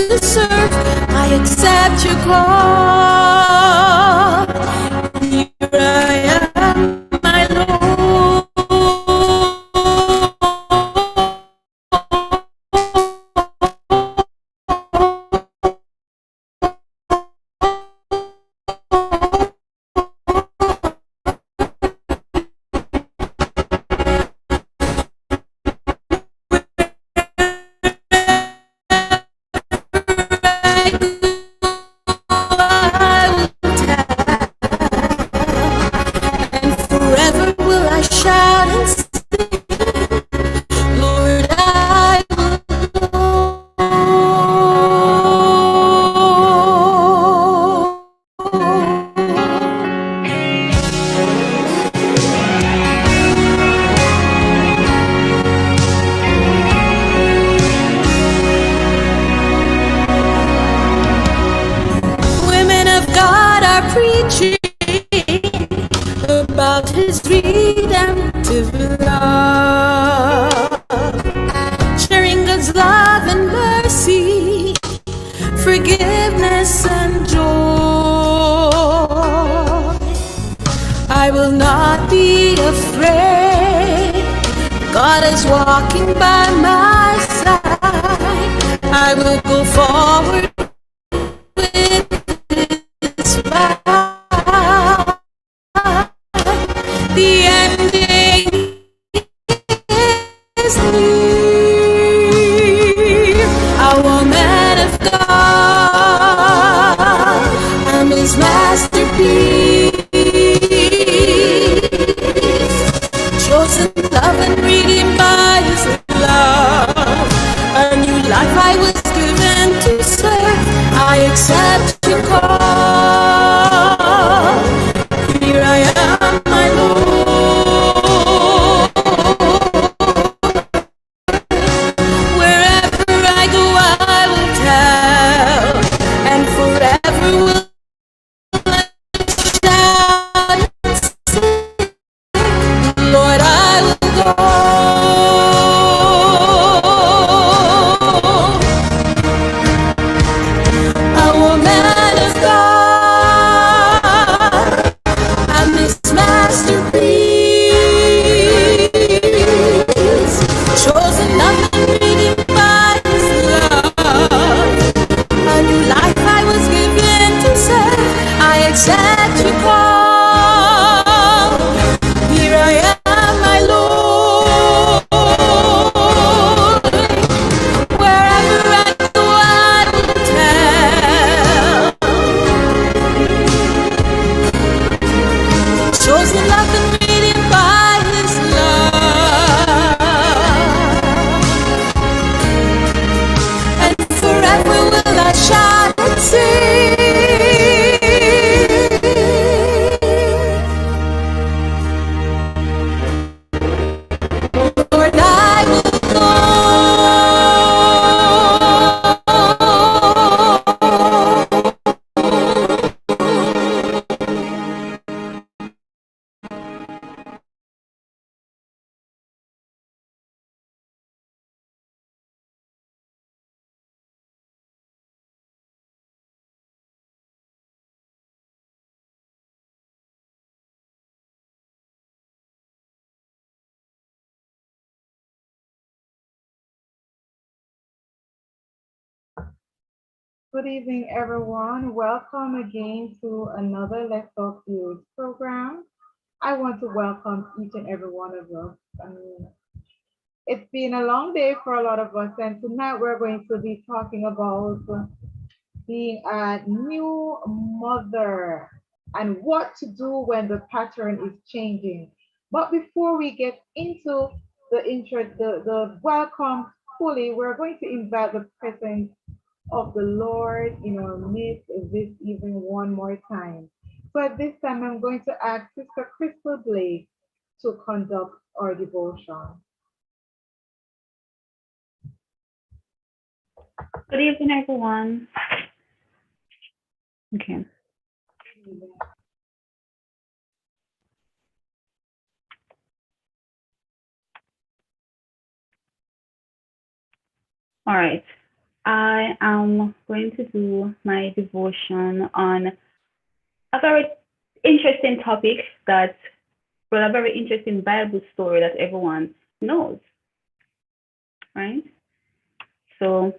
to serve. I accept your call. Here I am, my Lord. About his redemptive love, sharing God's love and mercy, forgiveness and joy. I will not be afraid. God is walking by my side. I will go forward with his power. The ending is near. Our man of God, I'm his masterpiece. Chosen, love, and redeemed by his love. A new life I was given to serve. I accept your call. Here I am, my Lord. Good evening, everyone. Welcome again to another Let's Talk Series program. I want to welcome each and every one of us. It's been a long day for a lot of us, and tonight we're going to be talking about being a new mother and what to do when the pattern is changing. But before we get into the welcome fully, we're going to invite the presence of the Lord in our midst this evening one more time. So at this time, I'm going to ask Sister Crystal Blake to conduct our devotion. Good evening, everyone. Okay. All right. I am going to do my devotion on a very interesting topic a very interesting Bible story that everyone knows, right? So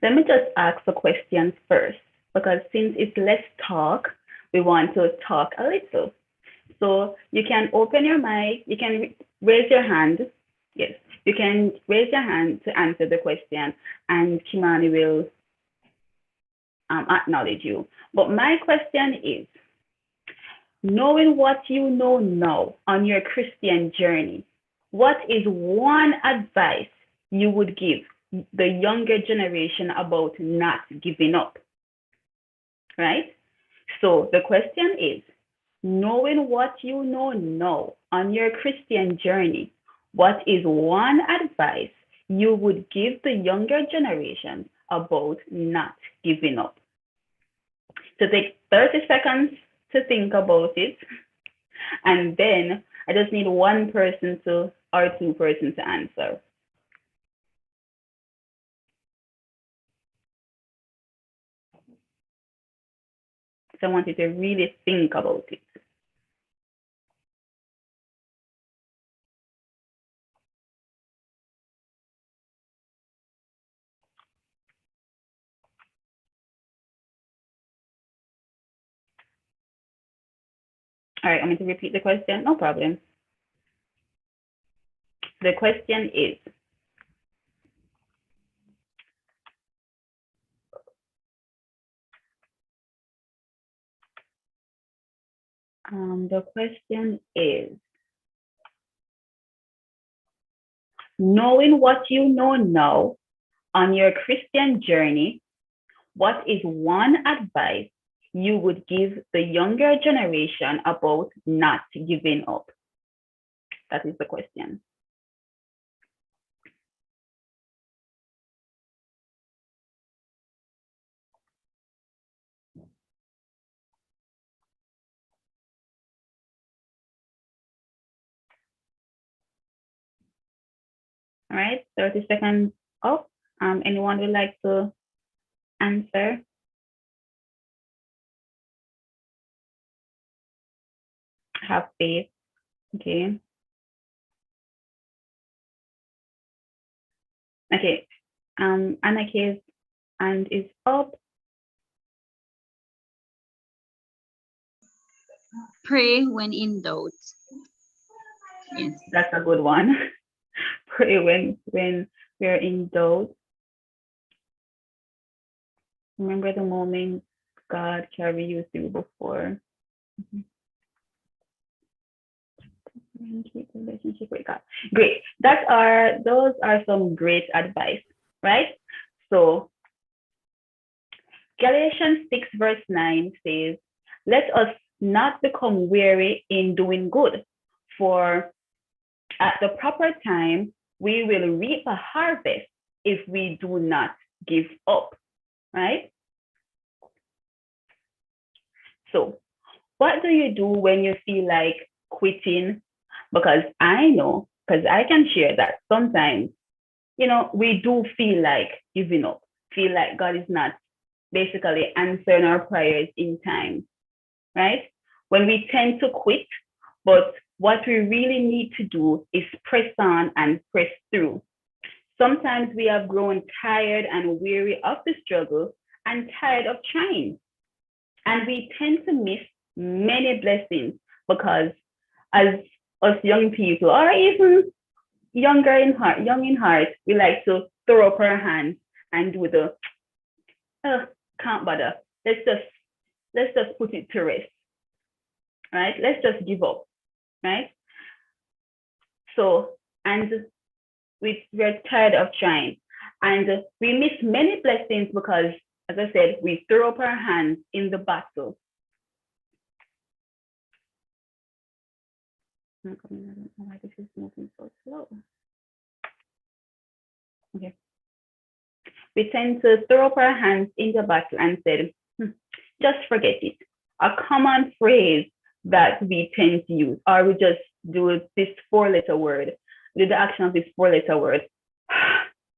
let me just ask the questions first, because since it's less talk, we want to talk a little. So you can open your mic, you can raise your hand. Yes, you can raise your hand to answer the question, and Kimani will acknowledge you. But my question is, knowing what you know now on your Christian journey, what is one advice you would give the younger generation about not giving up? Right? So the question is, knowing what you know now on your Christian journey, what is one advice you would give the younger generation about not giving up? So take 30 seconds to think about it, and then I just need one person or two persons to answer. So I want you to really think about it. All right, I'm going to repeat the question. No problem. The question is, knowing what you know now on your Christian journey, what is one advice you would give the younger generation about not giving up? That is the question. All right, 30 seconds up. Anyone would like to answer? Have faith. Okay. Okay. Anna's hand is up. Pray when in doubt. Yes. That's a good one. Pray when we're in doubt. Remember the moment God carried you through before. Keep relationship with God. Great. Those are some great advice, right? So Galatians 6 verse 9 says, let us not become weary in doing good, for at the proper time we will reap a harvest if we do not give up, right? So what do you do when you feel like quitting? Because I know, because I can share that sometimes, we do feel like giving up, feel like God is not basically answering our prayers in time, right? When we tend to quit, but what we really need to do is press on and press through. Sometimes we have grown tired and weary of the struggle and tired of trying. And we tend to miss many blessings because as us young people, or even young in heart, we like to throw up our hands and do the, can't bother. Let's just put it to rest, right? Let's just give up, right? So, and we're tired of trying. And we miss many blessings because, as I said, we throw up our hands in the battle. I don't know why this is moving so slow. Okay. We tend to throw up our hands in the battle and say, just forget it. A common phrase that we tend to use, or we just do this 4-letter word, do the action of this 4-letter word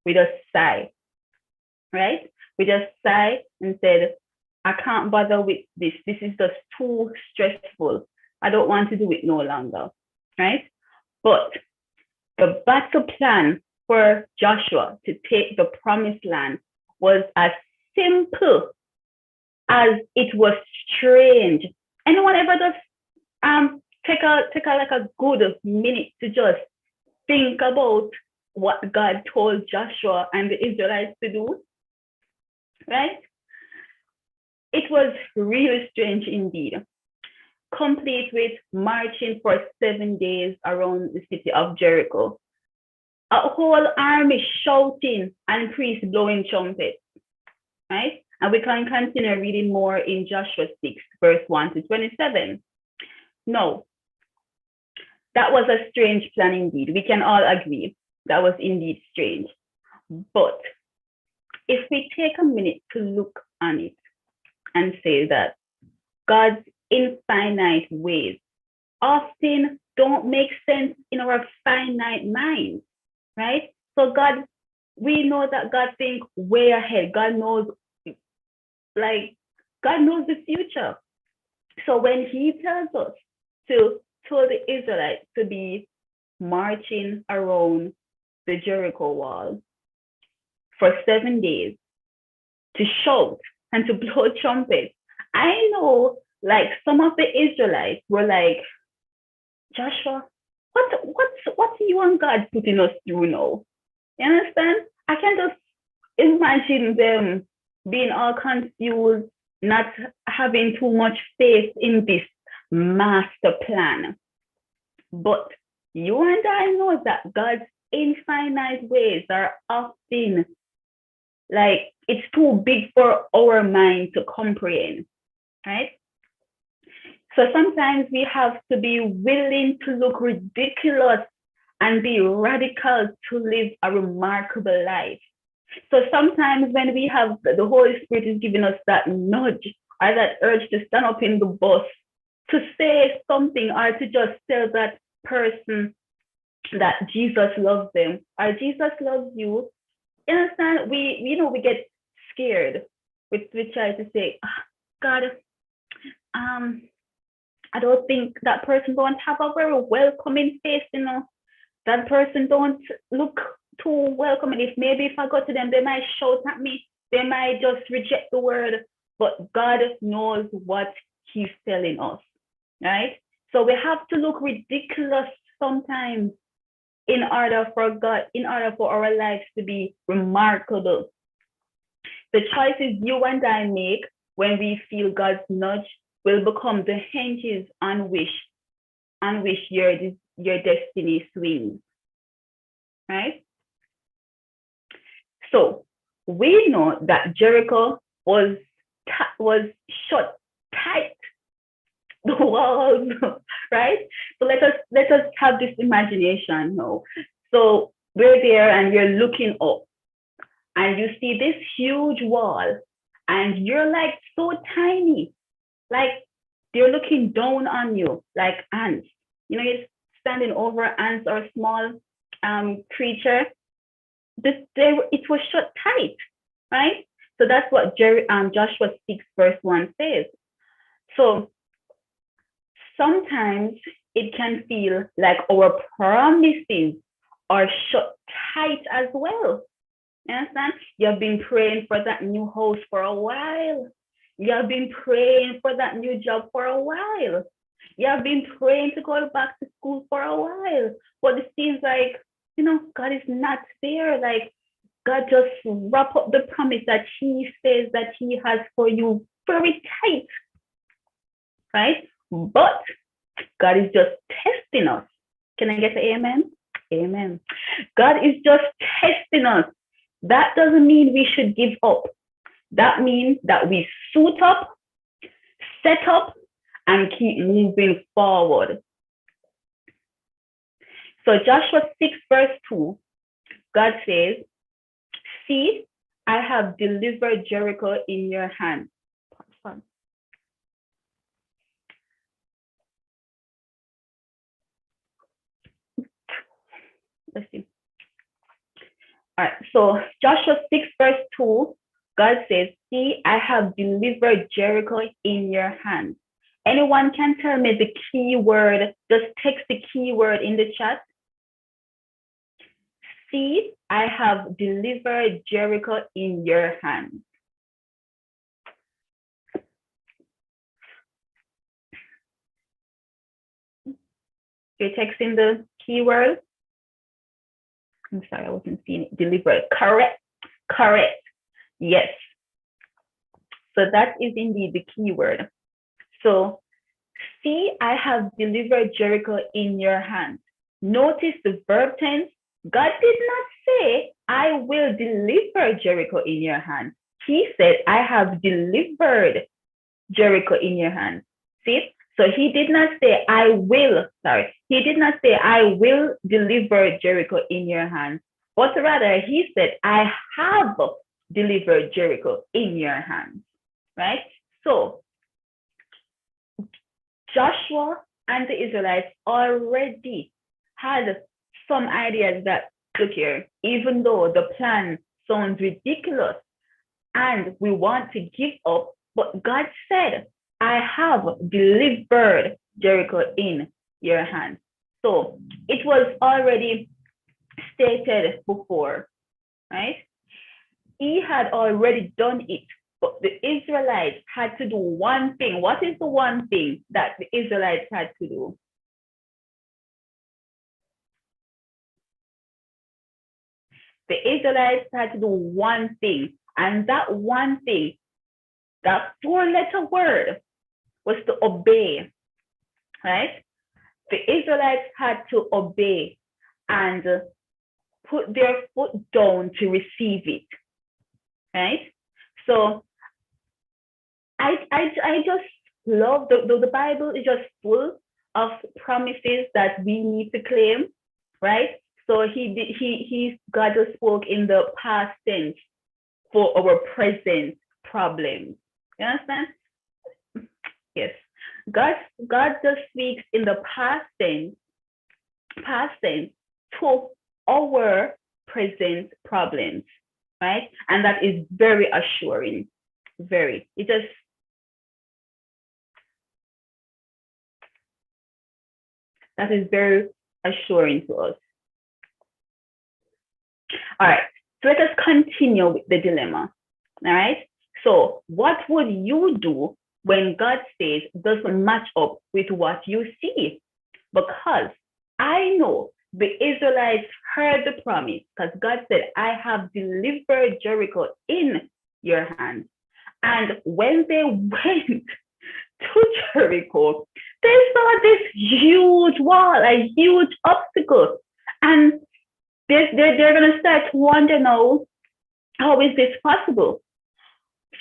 with a sigh. right? We just sighed and said, I can't bother with this. This is just too stressful. I don't want to do it no longer, right? But the battle plan for Joshua to take the promised land was as simple as it was strange. Anyone ever just take a like a good minute to just think about what God told Joshua and the Israelites to do, right? It was really strange indeed, complete with marching for 7 days around the city of Jericho. A whole army shouting and priests blowing trumpets, right? And we can continue reading more in Joshua 6, verse 1 to 27. No, that was a strange plan indeed. We can all agree that was indeed strange. But if we take a minute to look on it and say that God's infinite ways often don't make sense in our finite minds, right? So God, we know that God thinks way ahead. God knows the future. So when he tells us to tell the Israelites to be marching around the Jericho wall for 7 days, to shout and to blow trumpets, I know like some of the Israelites were like, Joshua, what's you and God putting us through now? You understand? I can just imagine them being all confused, not having too much faith in this master plan. But you and I know that God's infinite ways are often like it's too big for our mind to comprehend, right? So sometimes we have to be willing to look ridiculous and be radical to live a remarkable life. So sometimes when we have the Holy Spirit is giving us that nudge or that urge to stand up in the bus, to say something or to just tell that person that Jesus loves them or Jesus loves you, you understand? We get scared. We try to say, God, I don't think that person don't have a very welcoming face, That person don't look too welcoming. If I go to them, they might shout at me. They might just reject the word. But God knows what he's telling us, right? So we have to look ridiculous sometimes in order for our lives to be remarkable. The choices you and I make when we feel God's nudge will become the hinges on which your destiny swings, right? So we know that Jericho was shut tight, the walls, right? So let us have this imagination now. So we're there and you're looking up and you see this huge wall and you're like so tiny, like they're looking down on you like ants. You're standing over ants or a small creature. It was shut tight, right? So that's what Joshua 6 verse 1 says. So sometimes it can feel like our promises are shut tight as well. You understand? You've been praying for that new house for a while. You've been praying for that new job for a while. You've been praying to go back to school for a while. But it seems like, God is not there. Like God just wrap up the promise that he says that he has for you very tight, right? But God is just testing us. Can I get an amen? Amen. God is just testing us. That doesn't mean we should give up. That means that we suit up, set up, and keep moving forward. So Joshua 6 verse 2, God says, see, I have delivered Jericho in your hand. Let's see. All right, so Joshua 6 verse 2, God says, see, I have delivered Jericho in your hands. Anyone can tell me the key word? Just text the key word in the chat. See, I have delivered Jericho in your hands. You're texting the keyword. I'm sorry, I wasn't seeing it. Delivered. Correct. Correct. Yes. So that is indeed the keyword. So, see, I have delivered Jericho in your hands. Notice the verb tense. God did not say, I will deliver Jericho in your hands. He said, I have delivered Jericho in your hands. See? So he did not say, I will, he did not say, I will deliver Jericho in your hands, but rather he said, I have delivered Jericho in your hands, right? So Joshua and the Israelites already had some ideas that, look here, even though the plan sounds ridiculous and we want to give up, but God said, I have delivered Jericho in your hands. So it was already stated before, right? He had already done it, but the Israelites had to do one thing. What is the one thing that the Israelites had to do? The Israelites had to do one thing, and that one thing, that four-letter word, was to obey, right? The Israelites had to obey and put their foot down to receive it, right? So I just love the Bible is just full of promises that we need to claim, right? So God just spoke in the past tense for our present problems. You understand? Yes. God just speaks in the past tense to our present problems, right? And that is very assuring. Very. That is very assuring to us. All right. So let us continue with the dilemma. All right. So what would you do when God says doesn't match up with what you see? Because I know the Israelites heard the promise, because God said, I have delivered Jericho in your hands. And when they went to Jericho, they saw this huge wall, a huge obstacle. And they're going to start to wonder now, how is this possible?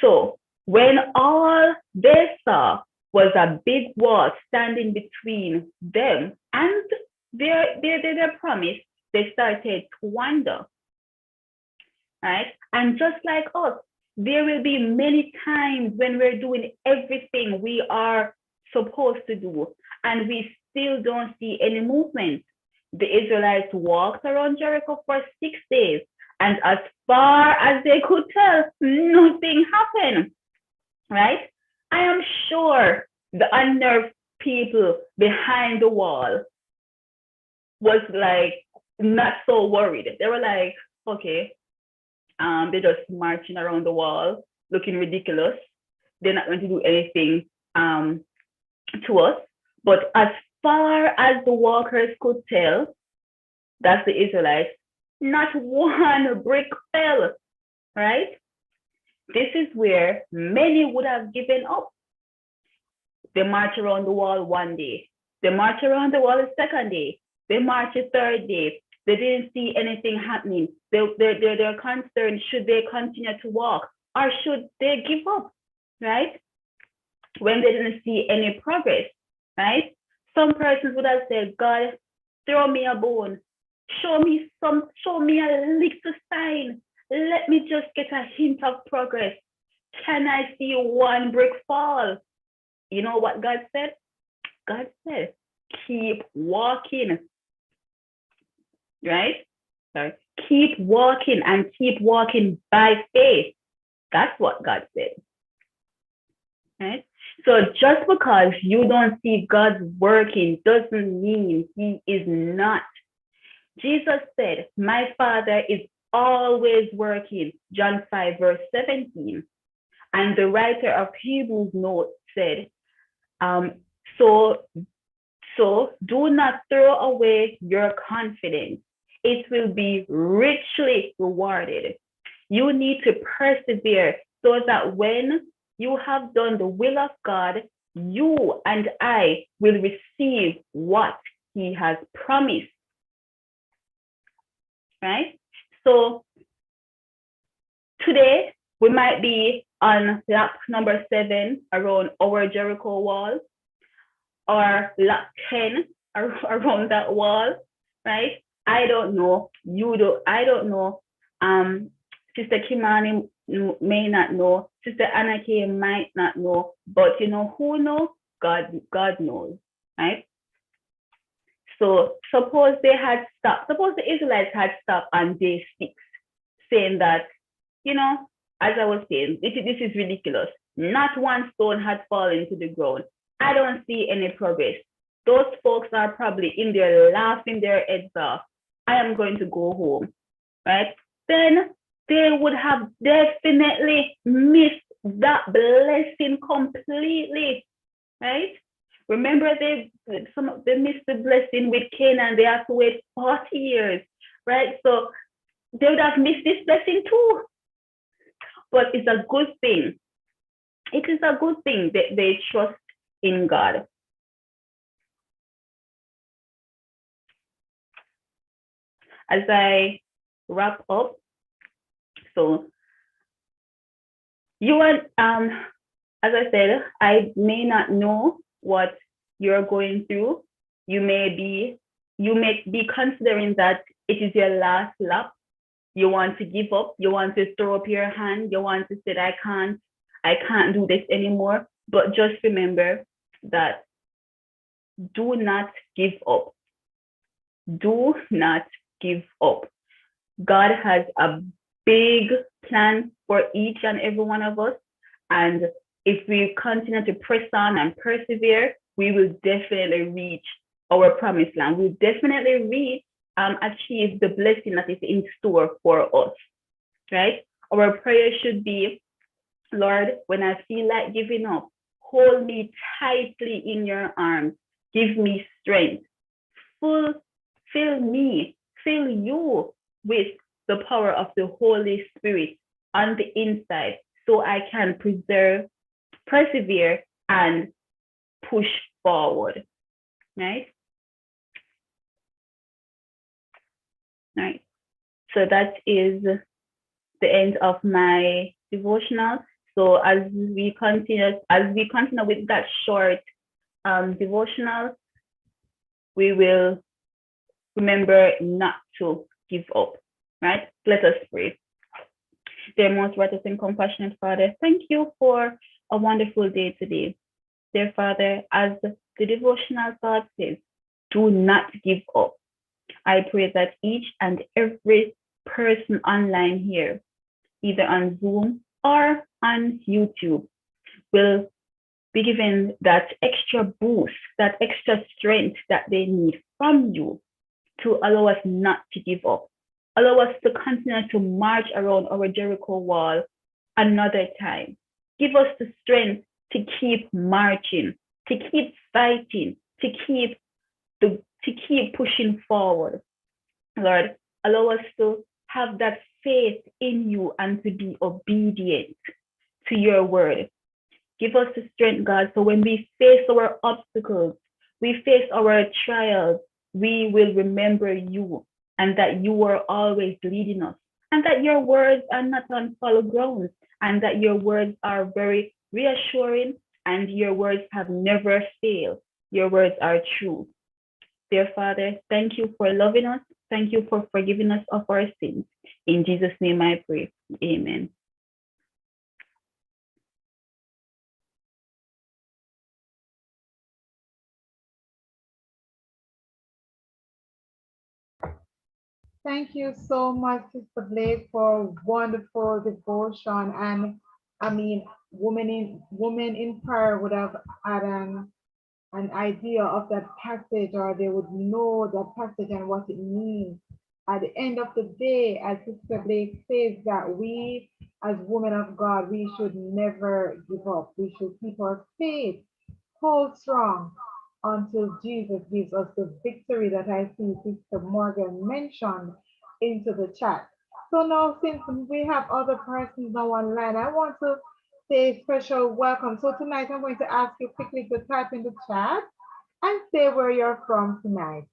So when all they saw was a big wall standing between them and their promise, they started to wonder, right? And just like us, there will be many times when we're doing everything we are supposed to do, and we still don't see any movement. The Israelites walked around Jericho for 6 days, and as far as they could tell, nothing happened, right? I am sure the unnerved people behind the wall was like not so worried. They were like, okay, they're just marching around the wall, looking ridiculous. They're not going to do anything to us. But as far as the walkers could tell, that's the Israelites, not one brick fell, right? This is where many would have given up. They march around the wall one day. They march around the wall the second day. They march the third day. They didn't see anything happening. They're concerned, should they continue to walk or should they give up, right? When they didn't see any progress, right? Some persons would have said, God, throw me a bone. Show me a little sign. Let me just get a hint of progress. Can I see one brick fall? You know what God said? God said, keep walking, right? Sorry. Keep walking and keep walking by faith. That's what God said. Right? So just because you don't see God working doesn't mean he is not. Jesus said, my Father is always working, John 5, verse 17. And the writer of Hebrews note said, so do not throw away your confidence. It will be richly rewarded. You need to persevere so that when you have done the will of God, you and I will receive what he has promised. Right? So today we might be on lap number 7 around our Jericho wall, or lap 10 around that wall, right? I don't know. You do. I don't know. Sister Kimani may not know. Sister Anna K might not know. But you know who knows? God knows, right? So suppose they had stopped. Suppose the Israelites had stopped on day 6, saying that, you know, as I was saying, this is ridiculous. Not one stone had fallen to the ground. I don't see any progress. Those folks are probably in there laughing their heads off. I am going to go home, right? Then they would have definitely missed that blessing completely, right? Remember, they missed the blessing with Canaan. They have to wait 40 years, right? So they would have missed this blessing too. But it's a good thing. It is a good thing that they trust in God. As I wrap up, so you are, as I said, I may not know what you're going through. You may be considering that it is your last lap. You want to give up. You want to throw up your hand. You want to say, I can't do this anymore. But just remember that do not give up. Do not give up. God has a big plan for each and every one of us. And if we continue to press on and persevere, we will definitely reach our promised land. We'll definitely achieve the blessing that is in store for us, right? Our prayer should be, Lord, when I feel like giving up, hold me tightly in your arms. Give me strength. Fill you with the power of the Holy Spirit on the inside so I can persevere, and push forward, right? Right. So that is the end of my devotional. So as we continue with that short devotional, we will remember not to give up, right? Let us pray. Dear most righteous and compassionate Father, thank you for a wonderful day today. Dear Father, as the devotional thought says, do not give up. I pray that each and every person online here, either on Zoom or on YouTube, will be given that extra boost, that extra strength that they need from you to allow us not to give up. Allow us to continue to march around our Jericho wall another time. Give us the strength to keep marching, to keep fighting, to keep pushing forward. Lord, allow us to have that faith in you and to be obedient to your word. Give us the strength, God, so when we face our obstacles, we face our trials, we will remember you and that you are always leading us, and that your words are not on fallow ground, and that your words are very reassuring, and your words have never failed. Your words are true. Dear Father, thank you for loving us. Thank you for forgiving us of our sins. In Jesus' name I pray. Amen. Thank you so much, Sister Blake, for wonderful devotion. And I mean, women in prayer would have had an idea of that passage, or they would know that passage and what it means. At the end of the day, as Sister Blake says, that we as women of God, we should never give up. We should keep our faith, hold strong until Jesus gives us the victory that I see Sister Morgan mentioned into the chat. So now, since we have other persons now online, I want to say a special welcome. So tonight I'm going to ask you quickly to type in the chat and say where you're from tonight.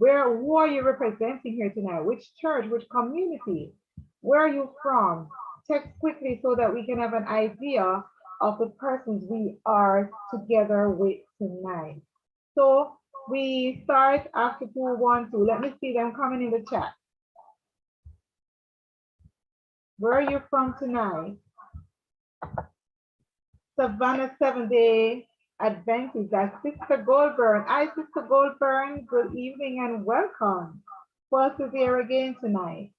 Who are you representing here tonight? Which church, which community? Where are you from? Text quickly so that we can have an idea of the persons we are together with tonight. So we start after 212. Let me see them coming in the chat. Where are you from tonight? Savannah 7-Day Adventist. That's Sister Goldburn. Hi, Sister Goldburn. Good evening and welcome. Who else is here again tonight?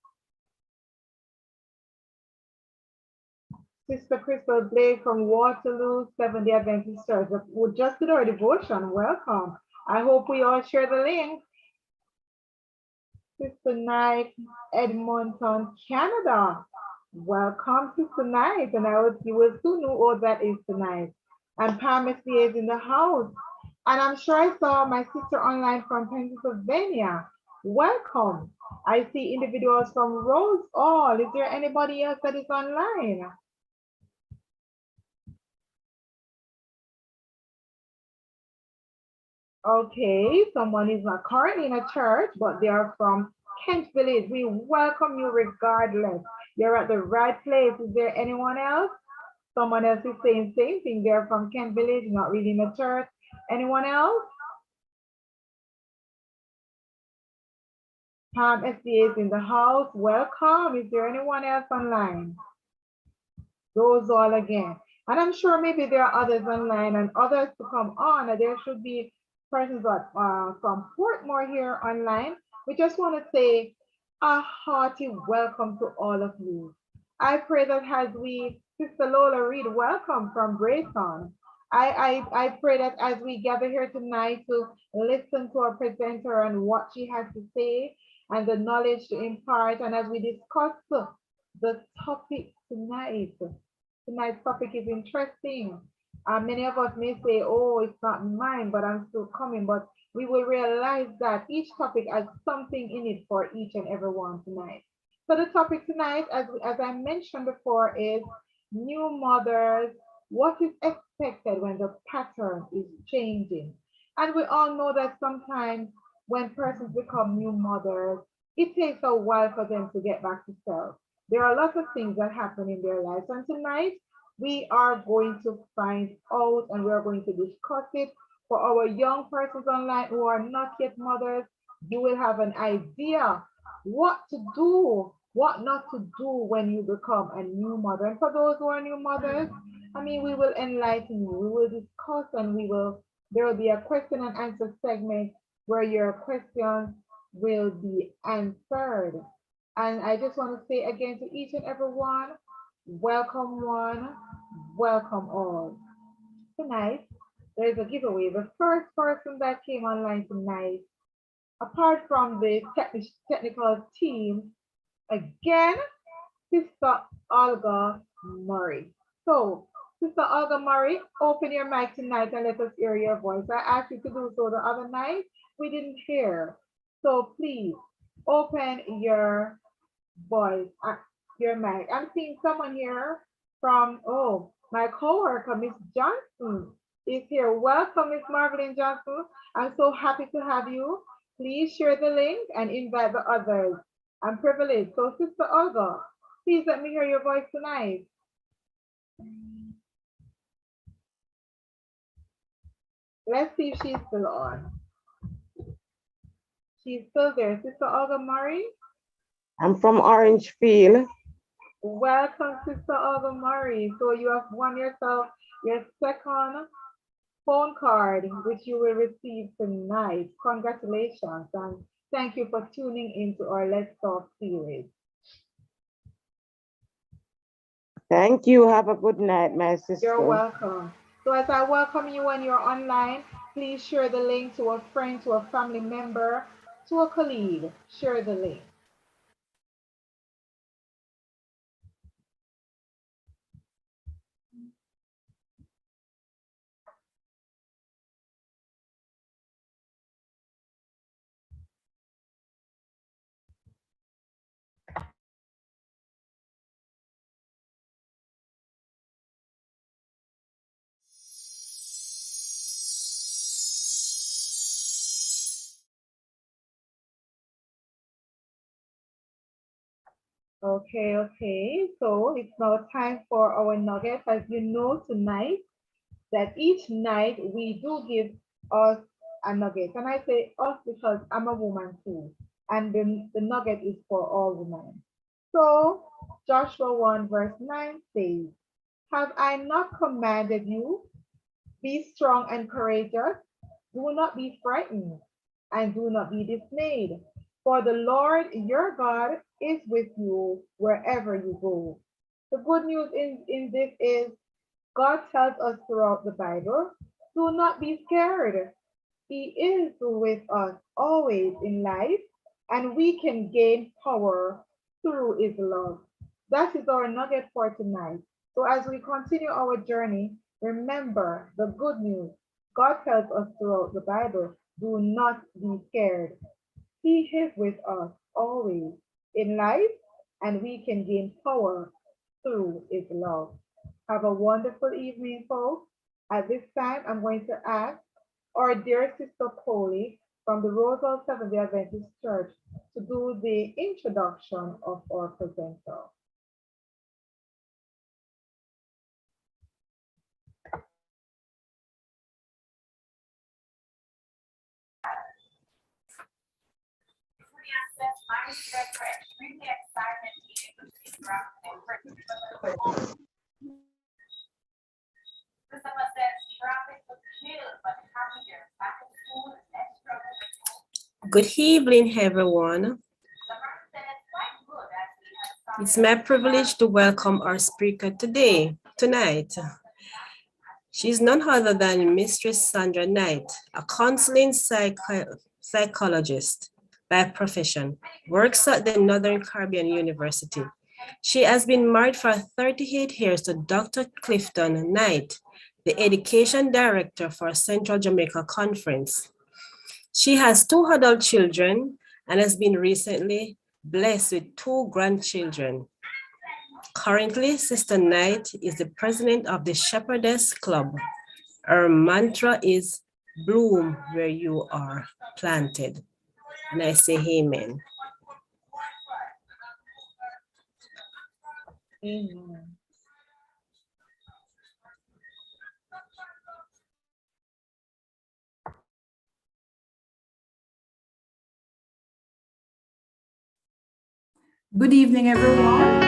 Sister Crystal Blake from Waterloo 7-Day Adventist Church. We just did our devotion. Welcome. I hope we all share the link. Sister Knight, Edmonton, Canada. Welcome, Sister Knight. And you will soon know all that is tonight. And Pam S.D.A is in the house. And I'm sure I saw my sister online from Pennsylvania. Welcome. I see individuals from Rose Hall. Is there anybody else that is online? Okay, someone is not currently in a church, but they are from Kent Village. We welcome you regardless. You're at the right place. Is there anyone else? Someone else is saying same thing. They're from Kent Village, not really in a church. Anyone else? Pam S.D.A is in the house. Welcome. Is there anyone else online? Those all again. And I'm sure maybe there are others online and others to come on. There should be persons from Portmore here online. We just want to say a hearty welcome to all of you. I pray that as we, Sister Lola Reed, welcome from Grayson. I pray that as we gather here tonight to listen to our presenter and what she has to say and the knowledge to impart, and as we discuss the topic tonight, tonight's topic is interesting. Many of us may say, oh, it's not mine, but I'm still coming. But we will realize that each topic has something in it for each and every one tonight. So the topic tonight, as I mentioned before, is new mothers, what is expected when the pattern is changing. And we all know that sometimes when persons become new mothers, it takes a while for them to get back to self. There are lots of things that happen in their lives. And tonight, we are going to find out and we're going to discuss it. For our young persons online who are not yet mothers, you will have an idea what to do, what not to do when you become a new mother. And for those who are new mothers, I mean, we will enlighten you. We will discuss and there will be a question and answer segment where your questions will be answered. And I just want to say again to each and every one, welcome all. Tonight, there's a giveaway. The first person that came online tonight, apart from the technical team, again, Sister Olga Murray. So, Sister Olga Murray, open your mic tonight and let us hear your voice. I asked you to do so the other night. We didn't hear. So please, open your voice, your mic. I'm seeing someone here from, oh, my coworker, Miss Johnson, is here. Welcome, Miss Marvelyn Johnson. I'm so happy to have you. Please share the link and invite the others. I'm privileged. So, Sister Olga, please let me hear your voice tonight. Let's see if she's still on. She's still there. Sister Olga Murray? I'm from Orangefield. Welcome, Sister Olga Murray. So you have won yourself your second phone card, which you will receive tonight. Congratulations. And Thank you for tuning into our Let's Talk series. Thank you. Have a good night, my sister. You're welcome. So as I welcome you when you're online, please share the link to a friend, to a family member, to a colleague. Share the link. Okay. So it's now time for our nuggets. As you know tonight, that each night we do give us a nugget. And I say us because I'm a woman too. And the nugget is for all women. So Joshua 1 verse 9 says, have I not commanded you? Be strong and courageous. Do not be frightened and do not be dismayed. For the Lord your God is with you wherever you go. The good news in this is God tells us throughout the Bible, do not be scared. He is with us always in life, and we can gain power through his love. That is our nugget for tonight. So as we continue our journey, remember the good news. God tells us throughout the Bible, do not be scared. He is with us always in life, and we can gain power through his love. Have a wonderful evening, folks. At this time, I'm going to ask our dear sister Polly from the Rosal Seventh-day Adventist Church to do the introduction of our presenter. Good evening, everyone. It's my privilege to welcome our speaker tonight. She's none other than Mistress Sandra Knight, a counseling psychologist by profession, works at the Northern Caribbean University. She has been married for 38 years to Dr. Clifton Knight, the Education Director for Central Jamaica Conference. She has 2 adult children and has been recently blessed with 2 grandchildren. Currently, Sister Knight is the president of the Shepherdess Club. Her mantra is, bloom where you are planted. And I say amen. Amen. Good evening, everyone.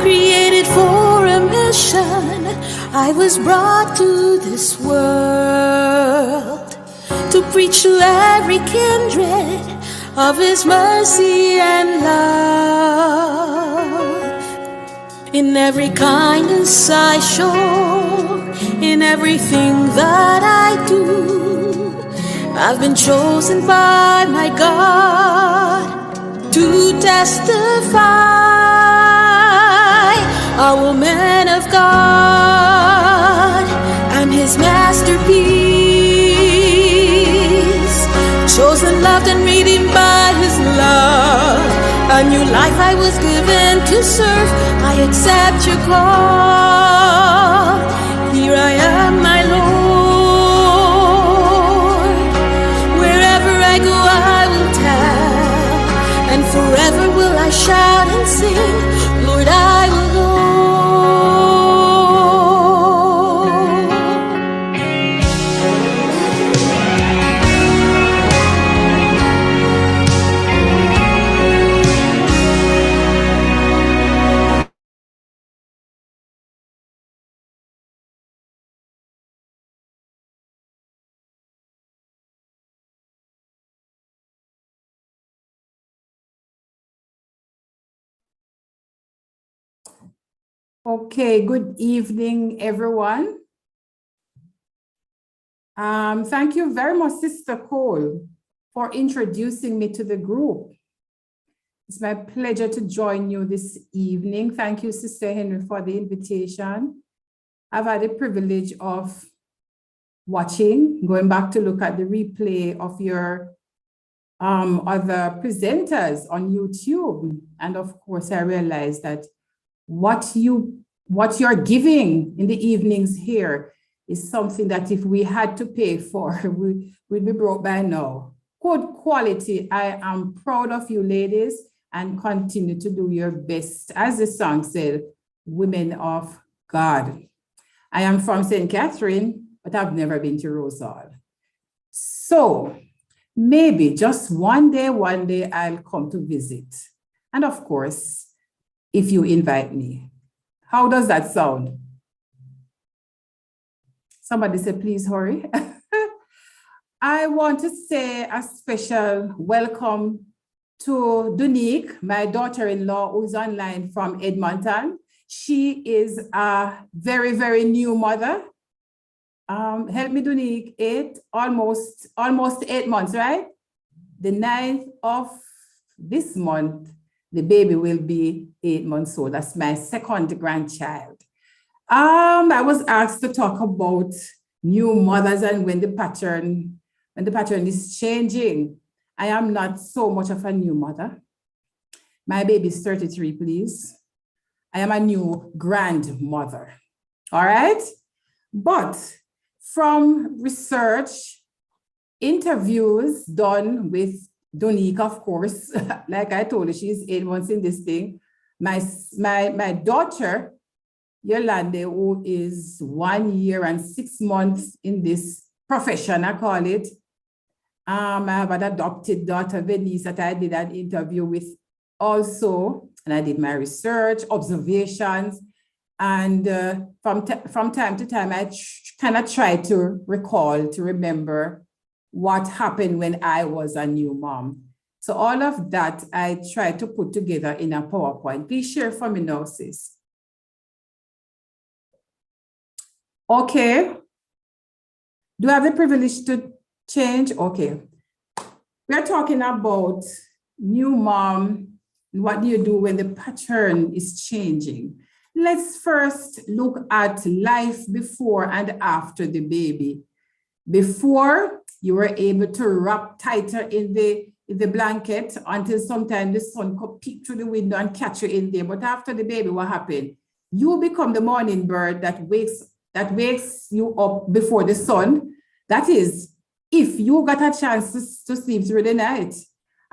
Created for a mission, I was brought to this world to preach to every kindred of his mercy and love. In every kindness I show, in everything that I do, I've been chosen by my God to testify. A woman of God, I'm his masterpiece, chosen, loved, and redeemed by his love. A new life I was given to serve. I accept your call. Here I am, my Lord. Wherever I go, I will tell, and forever will I shout and sing. Lord, I will go. Okay, good evening, everyone. Thank you very much, Sister Cole, for introducing me to the group. It's my pleasure to join you this evening. Thank you, Sister Henry, for the invitation. I've had the privilege of watching, going back to look at the replay of your other presenters on YouTube. And of course, I realized that what you're giving in the evenings here is something that if we had to pay for, we'd be broke by now. Good quality. I am proud of you, ladies, and continue to do your best. As the song said, women of God. I am from St. Catherine, but I've never been to Rosal. So maybe just one day I'll come to visit. And of course, if you invite me. How does that sound? Somebody say, please hurry. I want to say a special welcome to Donique, my daughter-in-law, who's online from Edmonton. She is a very, very new mother. Help me, Donique, almost 8 months, right? The 9th of this month, the baby will be 8 months old. That's my second grandchild. I was asked to talk about new mothers and when the pattern is changing. I am not so much of a new mother. My baby is 33, please. I am a new grandmother. All right? But from research, interviews done with Donique, of course, like I told you, she's 8 months in this thing. My daughter, Yolande, who is 1 year and 6 months in this profession, I call it. I have an adopted daughter, Venice, that I did an interview with also, and I did my research, observations, and from time to time, I kind of try to recall, to remember what happened when I was a new mom. So all of that, I try to put together in a PowerPoint. Please share for me now, sis. Okay. Do I have the privilege to change? Okay. We are talking about new mom. What do you do when the pattern is changing? Let's first look at life before and after the baby. Before, you were able to wrap tighter in the blanket until sometimes the sun could peek through the window and catch you in there. But after the baby, what happened? You become the morning bird that wakes you up before the sun. That is, if you got a chance to sleep through the night.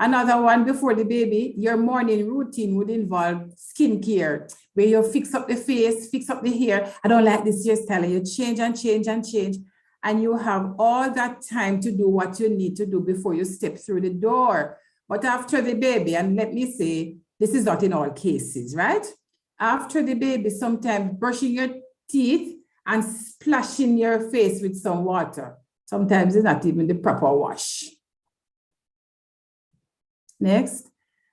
Another one before the baby, your morning routine would involve skincare, where you fix up the face, fix up the hair. I don't like this hairstyle. You change and change and change. And you have all that time to do what you need to do before you step through the door. But after the baby, and let me say, this is not in all cases, right? After the baby, sometimes brushing your teeth and splashing your face with some water. Sometimes it's not even the proper wash. Next,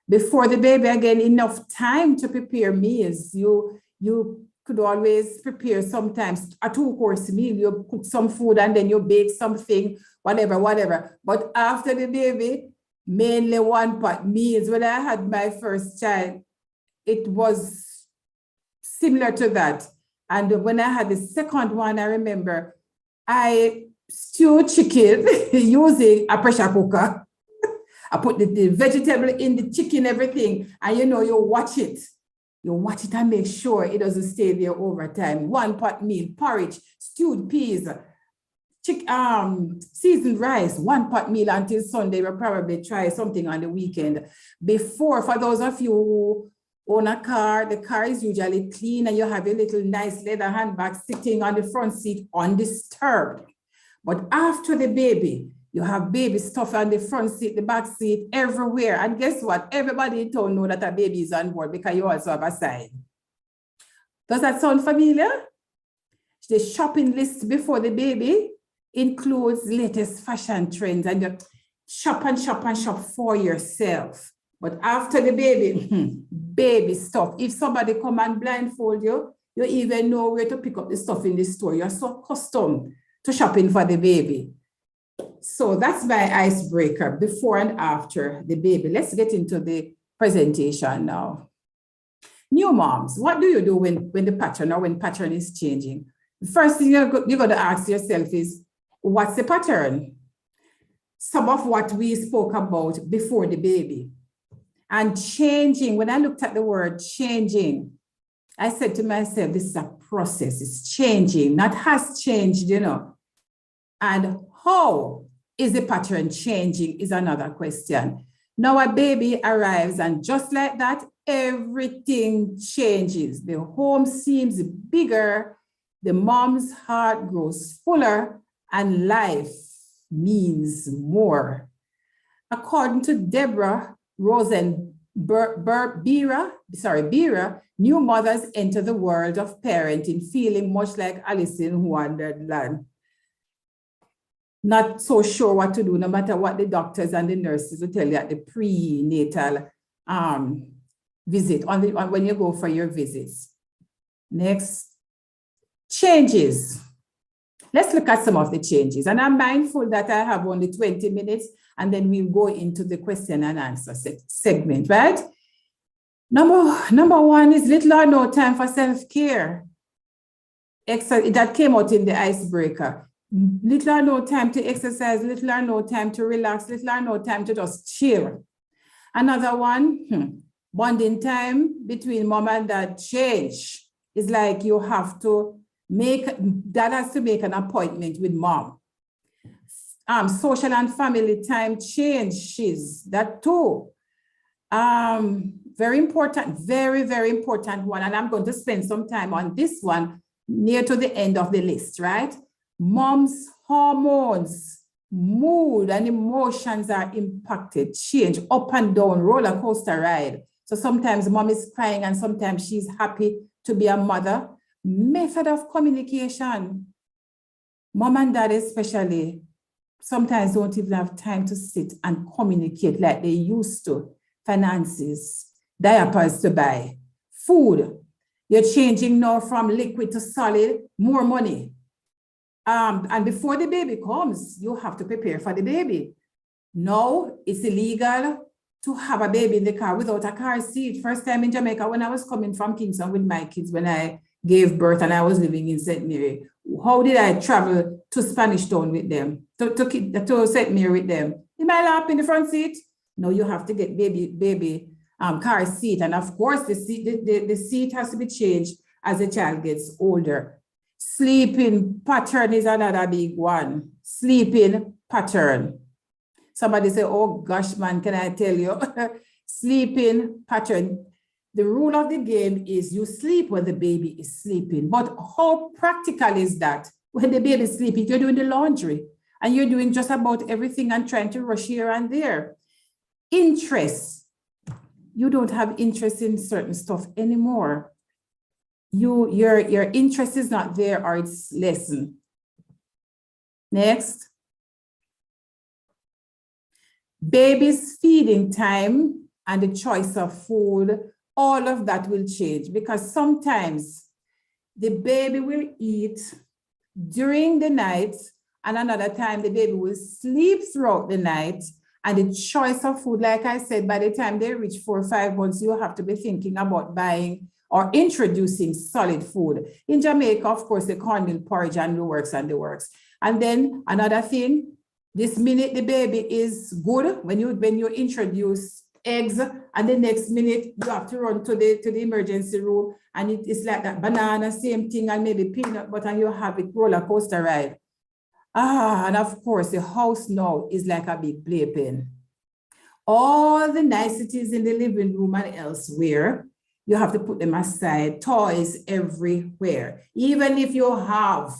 before the baby, again, enough time to prepare meals. You could always prepare sometimes a 2-course meal. You cook some food and then you bake something, whatever. But after the baby, mainly 1-pot meals. When I had my first child, it was similar to that. And when I had the second one, I remember I stewed chicken using a pressure cooker. I put the vegetable in the chicken, everything, and you watch it. You watch it and make sure it doesn't stay there over time. 1-pot meal, porridge, stewed peas, seasoned rice, 1-pot meal until Sunday. We'll probably try something on the weekend. Before, for those of you who own a car, the car is usually clean and you have a little nice leather handbag sitting on the front seat undisturbed. But after the baby, you have baby stuff on the front seat, the back seat, everywhere. And guess what? Everybody in town know that a baby is on board because you also have a sign. Does that sound familiar? The shopping list before the baby includes latest fashion trends and you shop and shop and shop for yourself. But after the baby, baby stuff. If somebody come and blindfold you, You even know where to pick up the stuff in the store. You're so accustomed to shopping for the baby. So that's my icebreaker, before and after the baby. Let's get into the presentation now. New moms, what do you do when the pattern or when pattern is changing? The first thing you're going to ask yourself is, what's the pattern? Some of what we spoke about before the baby. And changing, when I looked at the word changing, I said to myself, this is a process, it's changing, not has changed, you know. And how is the pattern changing is another question. Now a baby arrives and just like that, everything changes. The home seems bigger, the mom's heart grows fuller, and life means more. According to Deborah Bira, new mothers enter the world of parenting feeling much like Alice in Wonderland. Not so sure what to do, no matter what the doctors and the nurses will tell you at the prenatal visit, when you go for your visits. Next, changes. Let's look at some of the changes. And I'm mindful that I have only 20 minutes, and then we'll go into the question and answer segment, right? Number one is little or no time for self-care. That came out in the icebreaker. Little or no time to exercise, little or no time to relax, little or no time to just chill. Another one, bonding time between mom and dad change. It's like you have to dad has to make an appointment with mom. Social and family time changes, that too. Very important, very, very important one. And I'm going to spend some time on this one near to the end of the list, right? Mom's hormones, mood and emotions are impacted, change, up and down, roller coaster ride. So sometimes mom is crying and sometimes she's happy to be a mother. Method of communication. Mom and dad especially sometimes don't even have time to sit and communicate like they used to. Finances, diapers to buy, food. You're changing now from liquid to solid, more money. And before the baby comes, you have to prepare for the baby. No, it's illegal to have a baby in the car without a car seat. First time in Jamaica, when I was coming from Kingston with my kids, when I gave birth and I was living in St. Mary, how did I travel to Spanish Town with them, to St. Mary with them? In my lap in the front seat? No, you have to get baby car seat. And of course, the seat has to be changed as the child gets older. Sleeping pattern is another big one. Sleeping pattern. Somebody say, oh gosh, man, can I tell you? Sleeping pattern. The rule of the game is you sleep when the baby is sleeping. But how practical is that? When the baby is sleeping, you're doing the laundry and you're doing just about everything and trying to rush here and there. Interest. You don't have interest in certain stuff anymore. Your interest is not there or it's lessened. Next. Baby's feeding time and the choice of food, all of that will change because sometimes the baby will eat during the night and another time the baby will sleep throughout the night. And the choice of food, like I said, by the time they reach 4 or 5 months, you have to be thinking about buying or introducing solid food. In Jamaica, of course, the cornmeal porridge and the works. And then another thing, this minute the baby is good, when you introduce eggs, and the next minute you have to run to the emergency room, and it's like that banana, same thing, and maybe peanut butter, and you have it roller coaster ride. And of course, the house now is like a big playpen. All the niceties in the living room and elsewhere, you have to put them aside. Toys everywhere. Even if you have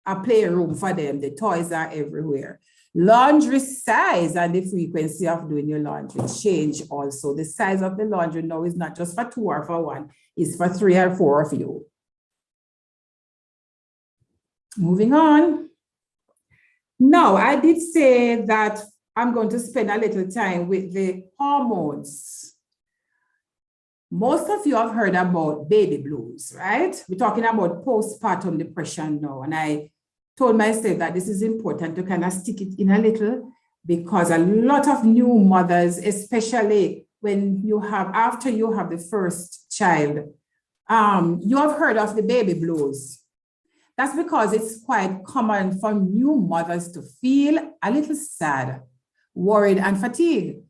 a playroom for them, the toys are everywhere. Laundry size and the frequency of doing your laundry change also. The size of the laundry now is not just for 2 or for 1, it's for 3 or 4 of you. Moving on. Now, I did say that I'm going to spend a little time with the hormones. Most of you have heard about baby blues, right? We're talking about postpartum depression now. And I told myself that this is important to kind of stick it in a little, because a lot of new mothers, especially when you have, after you have the first child, you have heard of the baby blues. That's because it's quite common for new mothers to feel a little sad, worried, and fatigued.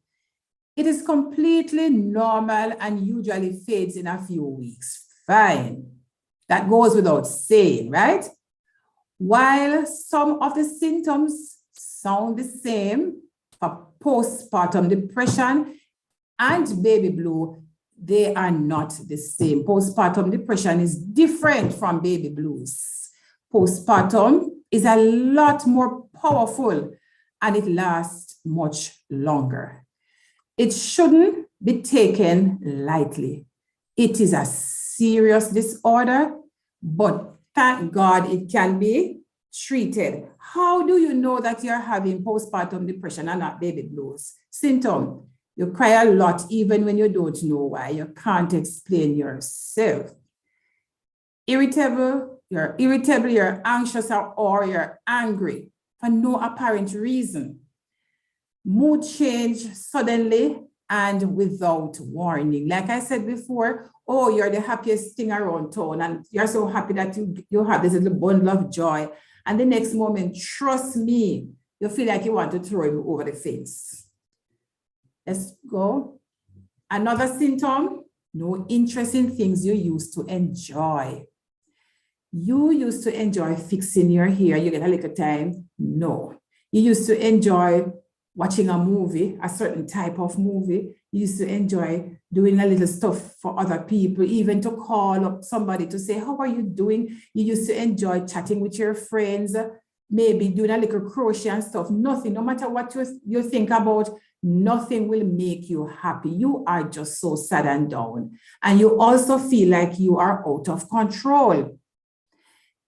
It is completely normal and usually fades in a few weeks. Fine. That goes without saying, right? While some of the symptoms sound the same for postpartum depression and baby blue, they are not the same. Postpartum depression is different from baby blues. Postpartum is a lot more powerful and it lasts much longer. It shouldn't be taken lightly. It is a serious disorder, but thank God it can be treated. How do you know that you're having postpartum depression and not baby blues? Symptom: you cry a lot even when you don't know why. You can't explain yourself. You're irritable, you're anxious, or you're angry for no apparent reason. Mood change suddenly and without warning. Like I said before, oh, you're the happiest thing around town and you're so happy that you have this little bundle of joy. And the next moment, trust me, you feel like you want to throw him over the fence. Let's go. Another symptom: no interest in things you used to enjoy. You used to enjoy fixing your hair. You get a little time. No. You used to enjoy watching a movie, a certain type of movie. You used to enjoy doing a little stuff for other people, even to call up somebody to say, how are you doing? You used to enjoy chatting with your friends, maybe doing a little crochet and stuff. Nothing, no matter what you think about, nothing will make you happy. You are just so sad and down. And you also feel like you are out of control.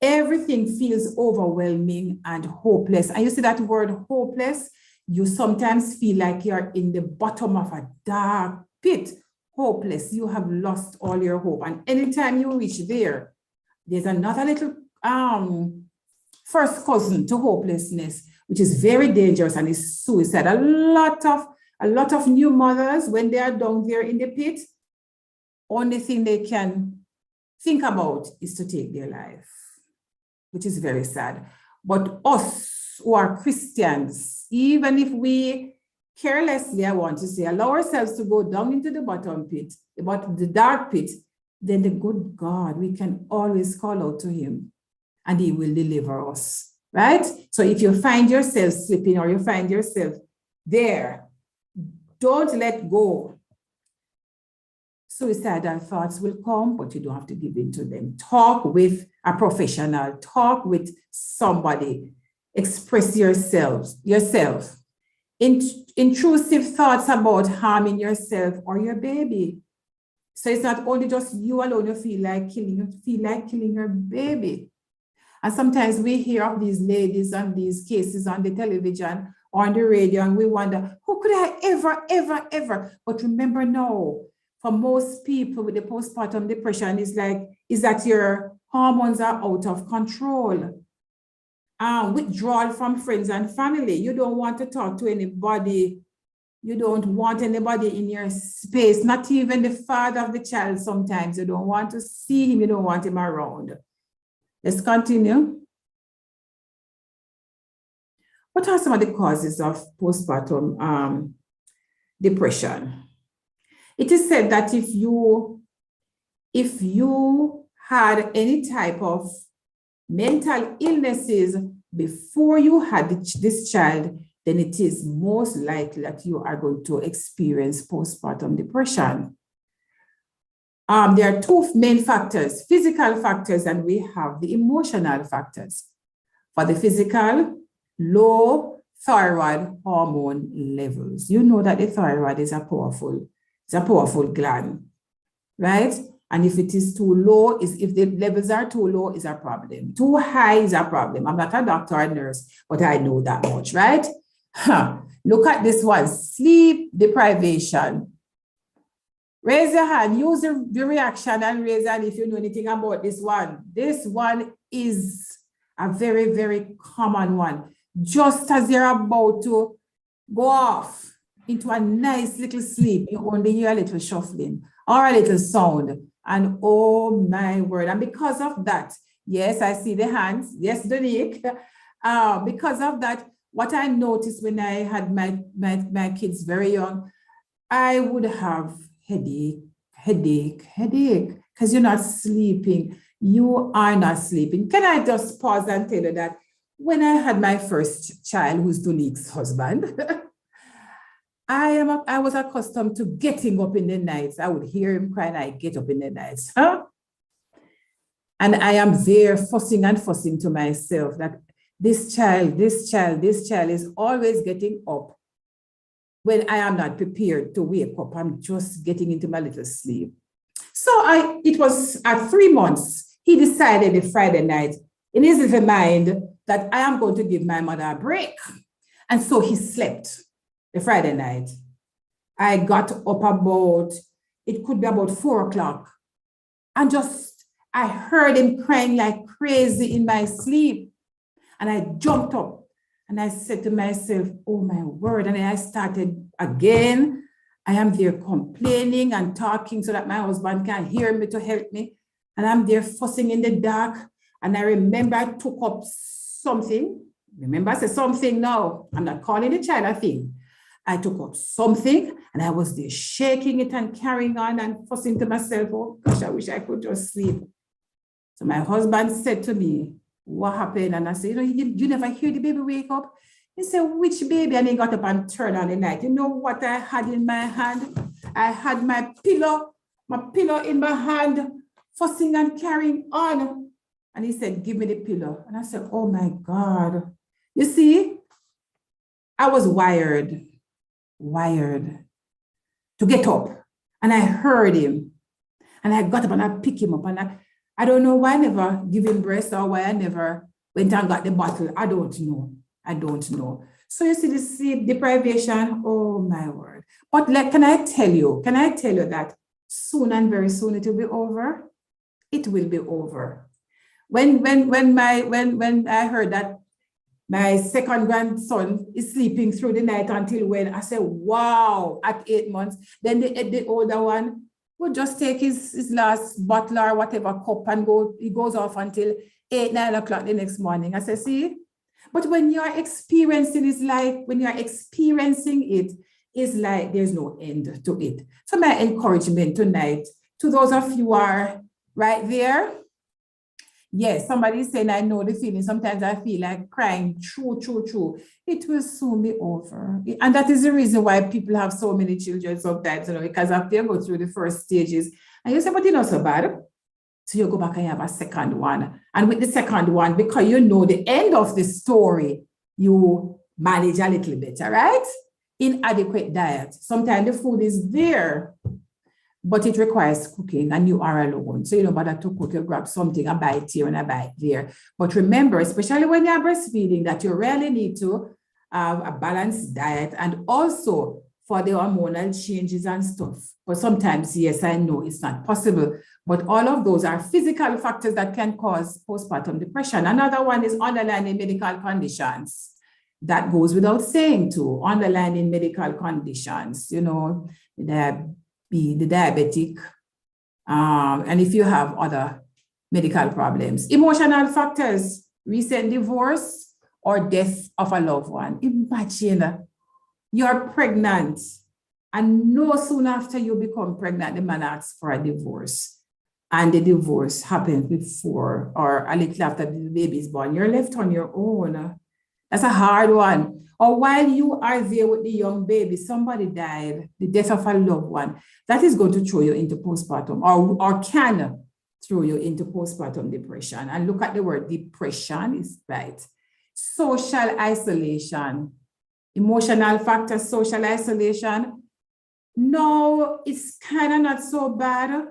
Everything feels overwhelming and hopeless. And you see that word hopeless? You sometimes feel like you're in the bottom of a dark pit. Hopeless. You have lost all your hope. And anytime you reach there, there's another little first cousin to hopelessness, which is very dangerous, and is suicide. A lot of new mothers, when they are down there in the pit, only thing they can think about is to take their life, which is very sad. But us who are Christians, even if we carelessly, I want to say, allow ourselves to go down into the bottom pit, the dark pit, then the good God, we can always call out to him and he will deliver us, right? So if you find yourself slipping or you find yourself there, don't let go. Suicidal thoughts will come, but you don't have to give in to them. Talk with a professional, talk with somebody, express yourself. Intrusive thoughts about harming yourself or your baby. So it's not only just you alone, you feel like killing your baby. And sometimes we hear of these ladies and these cases on the television or on the radio, and we wonder, who could I ever? But remember now, for most people with the postpartum depression, is that your hormones are out of control. Withdrawal from friends and family. You don't want to talk to anybody. You don't want anybody in your space, not even the father of the child sometimes. You don't want to see him. You don't want him around. Let's continue. What are some of the causes of postpartum depression? It is said that if you had any type of mental illnesses before you had this child, then it is most likely that you are going to experience postpartum depression. There are two main factors, physical factors, and we have the emotional factors. For the physical, low thyroid hormone levels. You know that the thyroid is a powerful gland, right? And if it is too low, if the levels are too low, is a problem. Too high is a problem. I'm not a doctor or nurse, but I know that much, right? Look at this one, sleep deprivation. Raise your hand, use the reaction and raise your hand if you know anything about this one. This one is a very, very common one. Just as you're about to go off into a nice little sleep, you only hear a little shuffling or a little sound. And oh my word. And because of that, yes, I see the hands. Yes, Donique. Because of that, what I noticed when I had my kids very young, I would have headache, because you're not sleeping. You are not sleeping. Can I just pause and tell you that when I had my first child, who's Donique's husband, I was accustomed to getting up in the nights. I would hear him crying, I get up in the nights. Huh? And I am there fussing and fussing to myself that this child is always getting up when I am not prepared to wake up. I'm just getting into my little sleep. So it was at 3 months, he decided the Friday night in his little mind that I am going to give my mother a break. And so he slept the Friday night. I got up it could be about 4 o'clock. And I heard him crying like crazy in my sleep. And I jumped up. And I said to myself, oh my word. And then I started again. I am there complaining and talking so that my husband can hear me to help me. And I'm there fussing in the dark. And I remember I took up something. Remember, I said something now. I'm not calling the child a thing. I took up something and I was there shaking it and carrying on and fussing to myself. Oh gosh, I wish I could just sleep. So my husband said to me, what happened? And I said, you never hear the baby wake up? He said, which baby? And he got up and turned on the light. You know what I had in my hand? I had my pillow in my hand, fussing and carrying on. And he said, give me the pillow. And I said, oh my God. You see, I was wired to get up. And I heard him. And I got up and I picked him up. And I don't know why I never give him breast or why I never went and got the bottle. I don't know. So you see the sleep deprivation, oh my word. But can I tell you that soon and very soon it will be over? It will be over. When I heard that my second grandson is sleeping through the night until when, I said, wow, at 8 months. Then the older one would just take his last bottle or whatever cup and he goes off until 8, 9 o'clock the next morning. I said, see? But when you're experiencing it, it's like there's no end to it. So my encouragement tonight to those of you who are right there, yes, somebody's saying, I know the feeling. Sometimes I feel like crying. True. It will soon be over. And that is the reason why people have so many children sometimes, because after you go through the first stages, and you say, but it's not so bad. So you go back and you have a second one. And with the second one, because you know the end of the story, you manage a little better, right? Inadequate diet. Sometimes the food is there, but it requires cooking and you are alone. So you don't bother to cook, you grab something, a bite here and a bite there. But remember, especially when you're breastfeeding, that you really need to have a balanced diet and also for the hormonal changes and stuff. But sometimes, yes, I know it's not possible, but all of those are physical factors that can cause postpartum depression. Another one is underlying medical conditions. That goes without saying too, underlying medical conditions, the diabetic, and if you have other medical problems. Emotional factors, recent divorce or death of a loved one. Imagine you're pregnant and no soon after you become pregnant, the man asks for a divorce and the divorce happens before or a little after the baby is born. You're left on your own. That's a hard one. Or while you are there with the young baby, somebody died, the death of a loved one, that is going to throw you into postpartum or can throw you into postpartum depression. And look at the word depression is right. Social isolation, emotional factors, social isolation. No, it's kind of not so bad.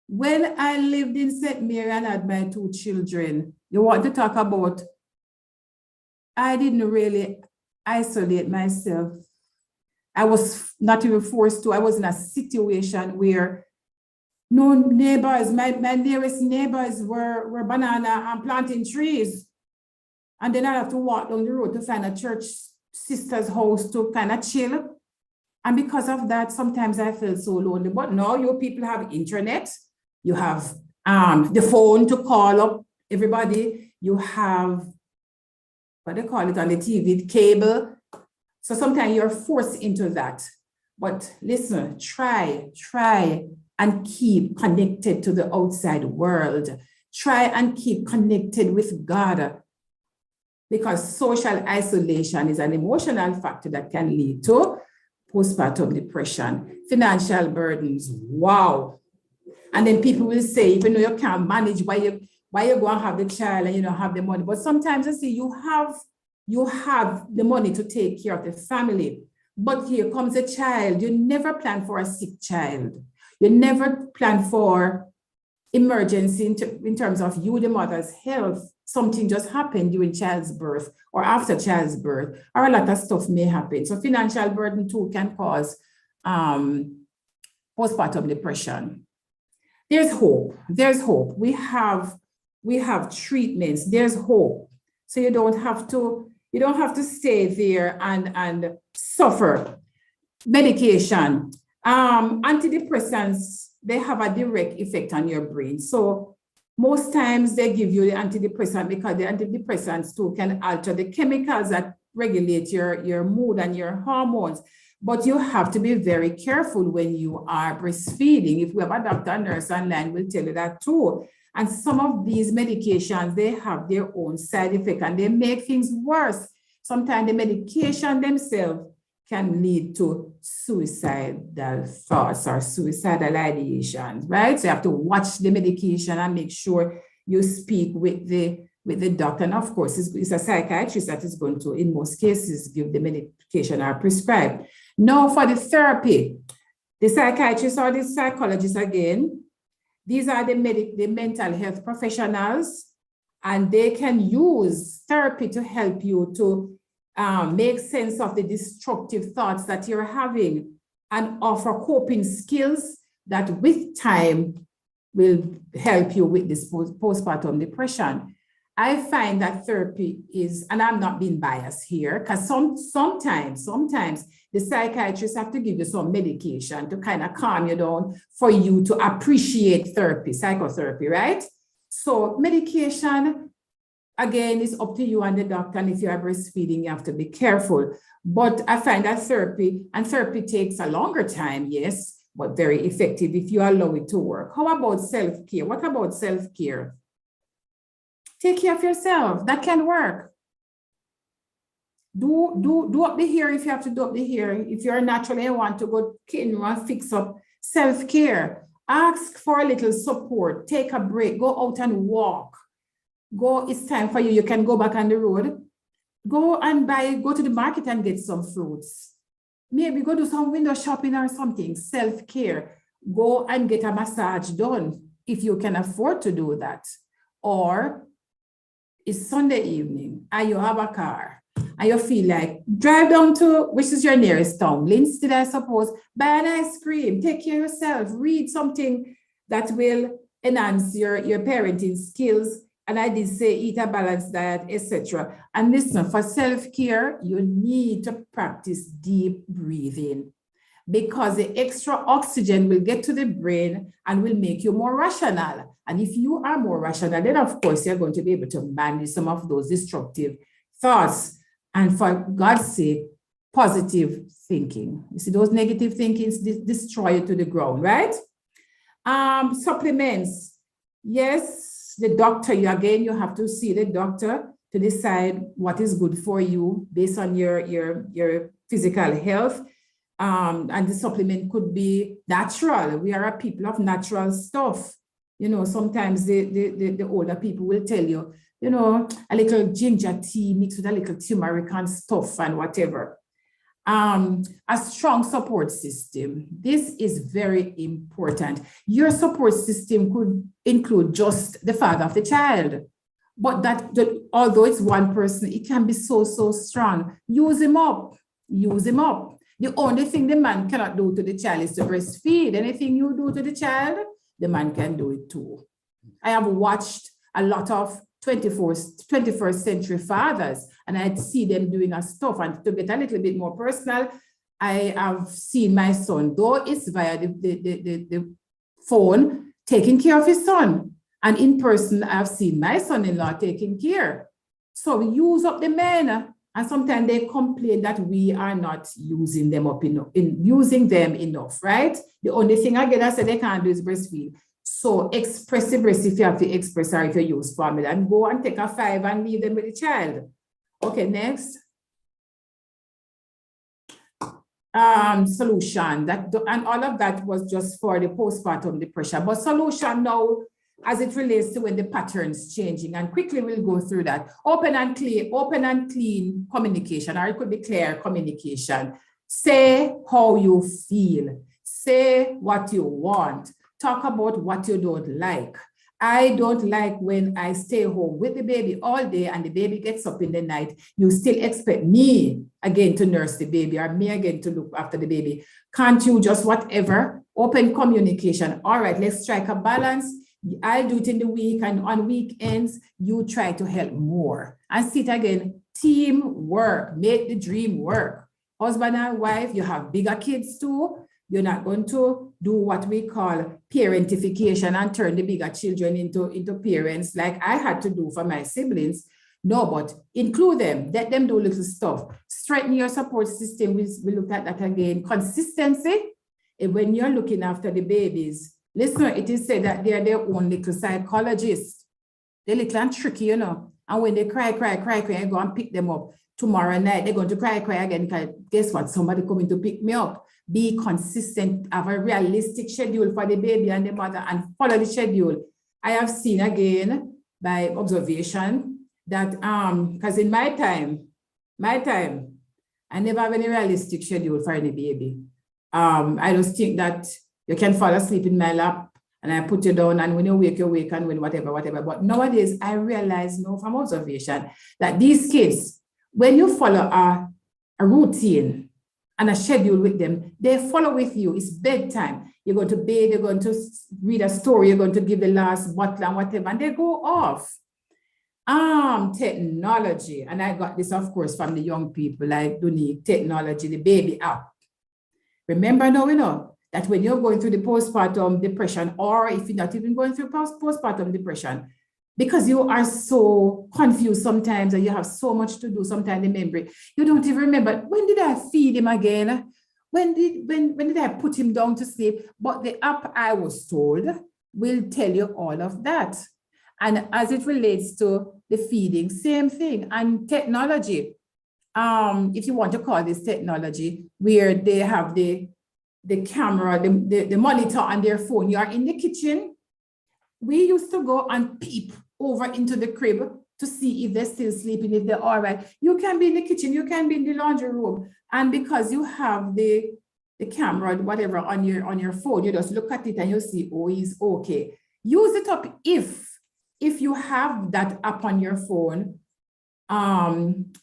When I lived in St. Mary and had my 2 children, you want to talk about, I didn't really isolate myself I was not even forced to. I was in a situation where no neighbors, my nearest neighbors were banana and planting trees. And then I have to walk down the road to find a church sister's house to kind of chill. And because of that, sometimes I feel so lonely. But now you people have internet, you have the phone to call up everybody, you have, what they call it on the TV, cable. So sometimes you're forced into that. But listen, try and keep connected to the outside world. Try and keep connected with God, because social isolation is an emotional factor that can lead to postpartum depression, financial burdens. Wow. And then people will say, even though you can't manage, why you go and have the child and you don't have the money. But sometimes I say you have the money to take care of the family. But here comes a child. You never plan for a sick child. You never plan for emergency in terms of you, the mother's health. Something just happened during child's birth or after child's birth, or a lot of stuff may happen. So financial burden too can cause postpartum depression. There's hope. There's hope. We have treatments. There's hope. So you don't have to stay there and suffer. Medication. Antidepressants, they have a direct effect on your brain. So most times they give you the antidepressant because the antidepressants too can alter the chemicals that regulate your mood and your hormones. But you have to be very careful when you are breastfeeding. If we have a doctor and nurse online, we'll tell you that too. And some of these medications, they have their own side effect and they make things worse. Sometimes the medication themselves can lead to suicidal thoughts or suicidal ideations, right? So you have to watch the medication and make sure you speak with the doctor. And of course, it's a psychiatrist that is going to, in most cases, give the medication or prescribe. Now for the therapy, the psychiatrist or the psychologist again, these are the mental health professionals, and they can use therapy to help you to make sense of the destructive thoughts that you're having and offer coping skills that with time will help you with this postpartum depression. I find that therapy is, and I'm not being biased here, because sometimes the psychiatrists have to give you some medication to kind of calm you down for you to appreciate therapy, psychotherapy, right? So medication, again, is up to you and the doctor. And if you are breastfeeding, you have to be careful. But I find that therapy takes a longer time, yes, but very effective if you allow it to work. How about self-care? What about self-care? Take care of yourself. That can work. Do up the hair if you have to do up the hair. If you're naturally want to go and fix up, self-care. Ask for a little support. Take a break. Go out and walk. Go, it's time for you. You can go back on the road. Go to the market and get some fruits. Maybe go do some window shopping or something. Self-care. Go and get a massage done if you can afford to do that. Or it's Sunday evening and you have a car and you feel like drive down to, which is your nearest town, Linstead, I suppose, buy an ice cream, take care of yourself, read something that will enhance your parenting skills. And I did say eat a balanced diet, etc. And listen, for self-care, you need to practice deep breathing because the extra oxygen will get to the brain and will make you more rational. And if you are more rational, then of course you're going to be able to manage some of those destructive thoughts. And for God's sake, positive thinking. You see, those negative thinkings destroy you to the ground, right? Supplements. Yes, the doctor, you have to see the doctor to decide what is good for you based on your physical health. And the supplement could be natural. We are a people of natural stuff. You know, sometimes the older people will tell you, you know, a little ginger tea mixed with a little turmeric and stuff and whatever. A strong support system. This is very important. Your support system could include just the father of the child, but although it's one person, it can be so strong. Use him up. The only thing the man cannot do to the child is to breastfeed. Anything you do to the child, the man can do it too. I have watched a lot of 21st century fathers, and I see them doing a stuff. And to get a little bit more personal, I have seen my son, though it's via the phone, taking care of his son. And in person, I've seen my son-in-law taking care. So we use up the men, and sometimes they complain that we are not using them up using them enough, right? The only thing again I said they can't do is breastfeed. So express the breast if you have to express, or if you use formula, and go and take a 5 and leave them with the child. Okay, next. Solution and all of that was just for the postpartum depression, but solution now as it relates to when the pattern's changing, and quickly we'll go through that. Open and clean communication, or it could be clear communication. Say how you feel, say what you want, talk about what you don't like. I don't like when I stay home with the baby all day and the baby gets up in the night. You still expect me again to nurse the baby, or me again to look after the baby. Can't you just whatever? Open communication. All right, let's strike a balance. I do it in the week, and on weekends, you try to help more. And see it again, teamwork, make the dream work. Husband and wife, you have bigger kids too. You're not going to do what we call parentification and turn the bigger children into parents like I had to do for my siblings. No, but include them, let them do little stuff. Strengthen your support system. We looked at that again. Consistency. And when you're looking after the babies, listen, it is said that they are their own little psychologists. They're little and tricky, you know. And when they cry, you go and pick them up. Tomorrow night, they're going to cry again. Because guess what? Somebody coming to pick me up. Be consistent, have a realistic schedule for the baby and the mother, and follow the schedule. I have seen again by observation that, because in my time, I never have any realistic schedule for any baby. I just think that you can fall asleep in my lap and I put you down, and when you wake, and when whatever. But nowadays, I realize now from observation that these kids, when you follow a routine and a schedule with them, they follow with you. It's bedtime. You're going to bathe, you're going to read a story, you're going to give the last bottle and whatever, and they go off. Technology, and I got this, of course, from the young people like Dunique, technology, the baby app. Remember now, we know that when you're going through the postpartum depression, or if you're not even going through postpartum depression, because you are so confused sometimes and you have so much to do, sometimes the memory, you don't even remember, when did I feed him again? When did I put him down to sleep? But the app, I was told, will tell you all of that. And as it relates to the feeding, same thing. And technology, if you want to call this technology, where they have the camera, the monitor on their phone, you are in the kitchen. We used to go and peep over into the crib to see if they're still sleeping, if they're all right. You can be in the kitchen, you can be in the laundry room. And because you have the camera, whatever, on your phone, you just look at it and you see, oh, he's okay. Use it up if you have that app on your phone,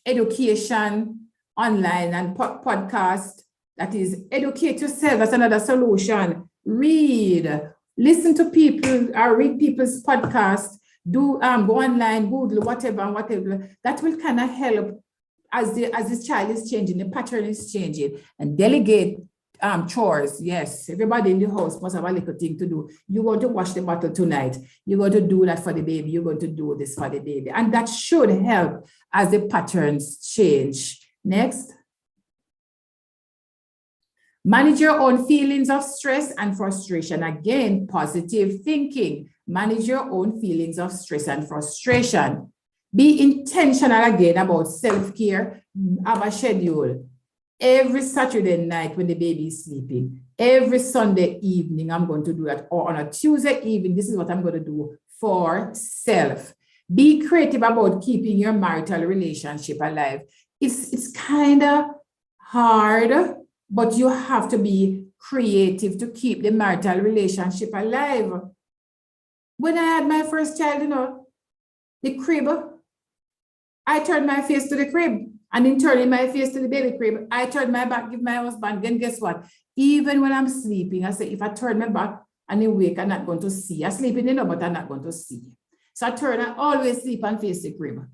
education online and podcast, that is educate yourself. That's another solution. Read. Listen to people or read people's podcasts, go online, Google, whatever. That will kind of help as this child is changing, the pattern is changing. And delegate chores. Yes, everybody in the house must have a little thing to do. You're going to wash the bottle tonight. You're going to do that for the baby. You're going to do this for the baby. And that should help as the patterns change. Next. Manage your own feelings of stress and frustration. Again, positive thinking. Manage your own feelings of stress and frustration. Be intentional again about self-care. Have a schedule. Every Saturday night when the baby is sleeping, every Sunday evening, I'm going to do that. Or on a Tuesday evening, this is what I'm going to do for self. Be creative about keeping your marital relationship alive. It's kind of hard, but you have to be creative to keep the marital relationship alive. When I had my first child, the crib, I turned my face to the crib. And in turning my face to the baby crib, I turn my back, give my husband. Then guess what? Even when I'm sleeping, I say, if I turn my back and he wake, I'm not going to see. I'm sleeping, but I'm not going to see. So I always sleep and face the crib.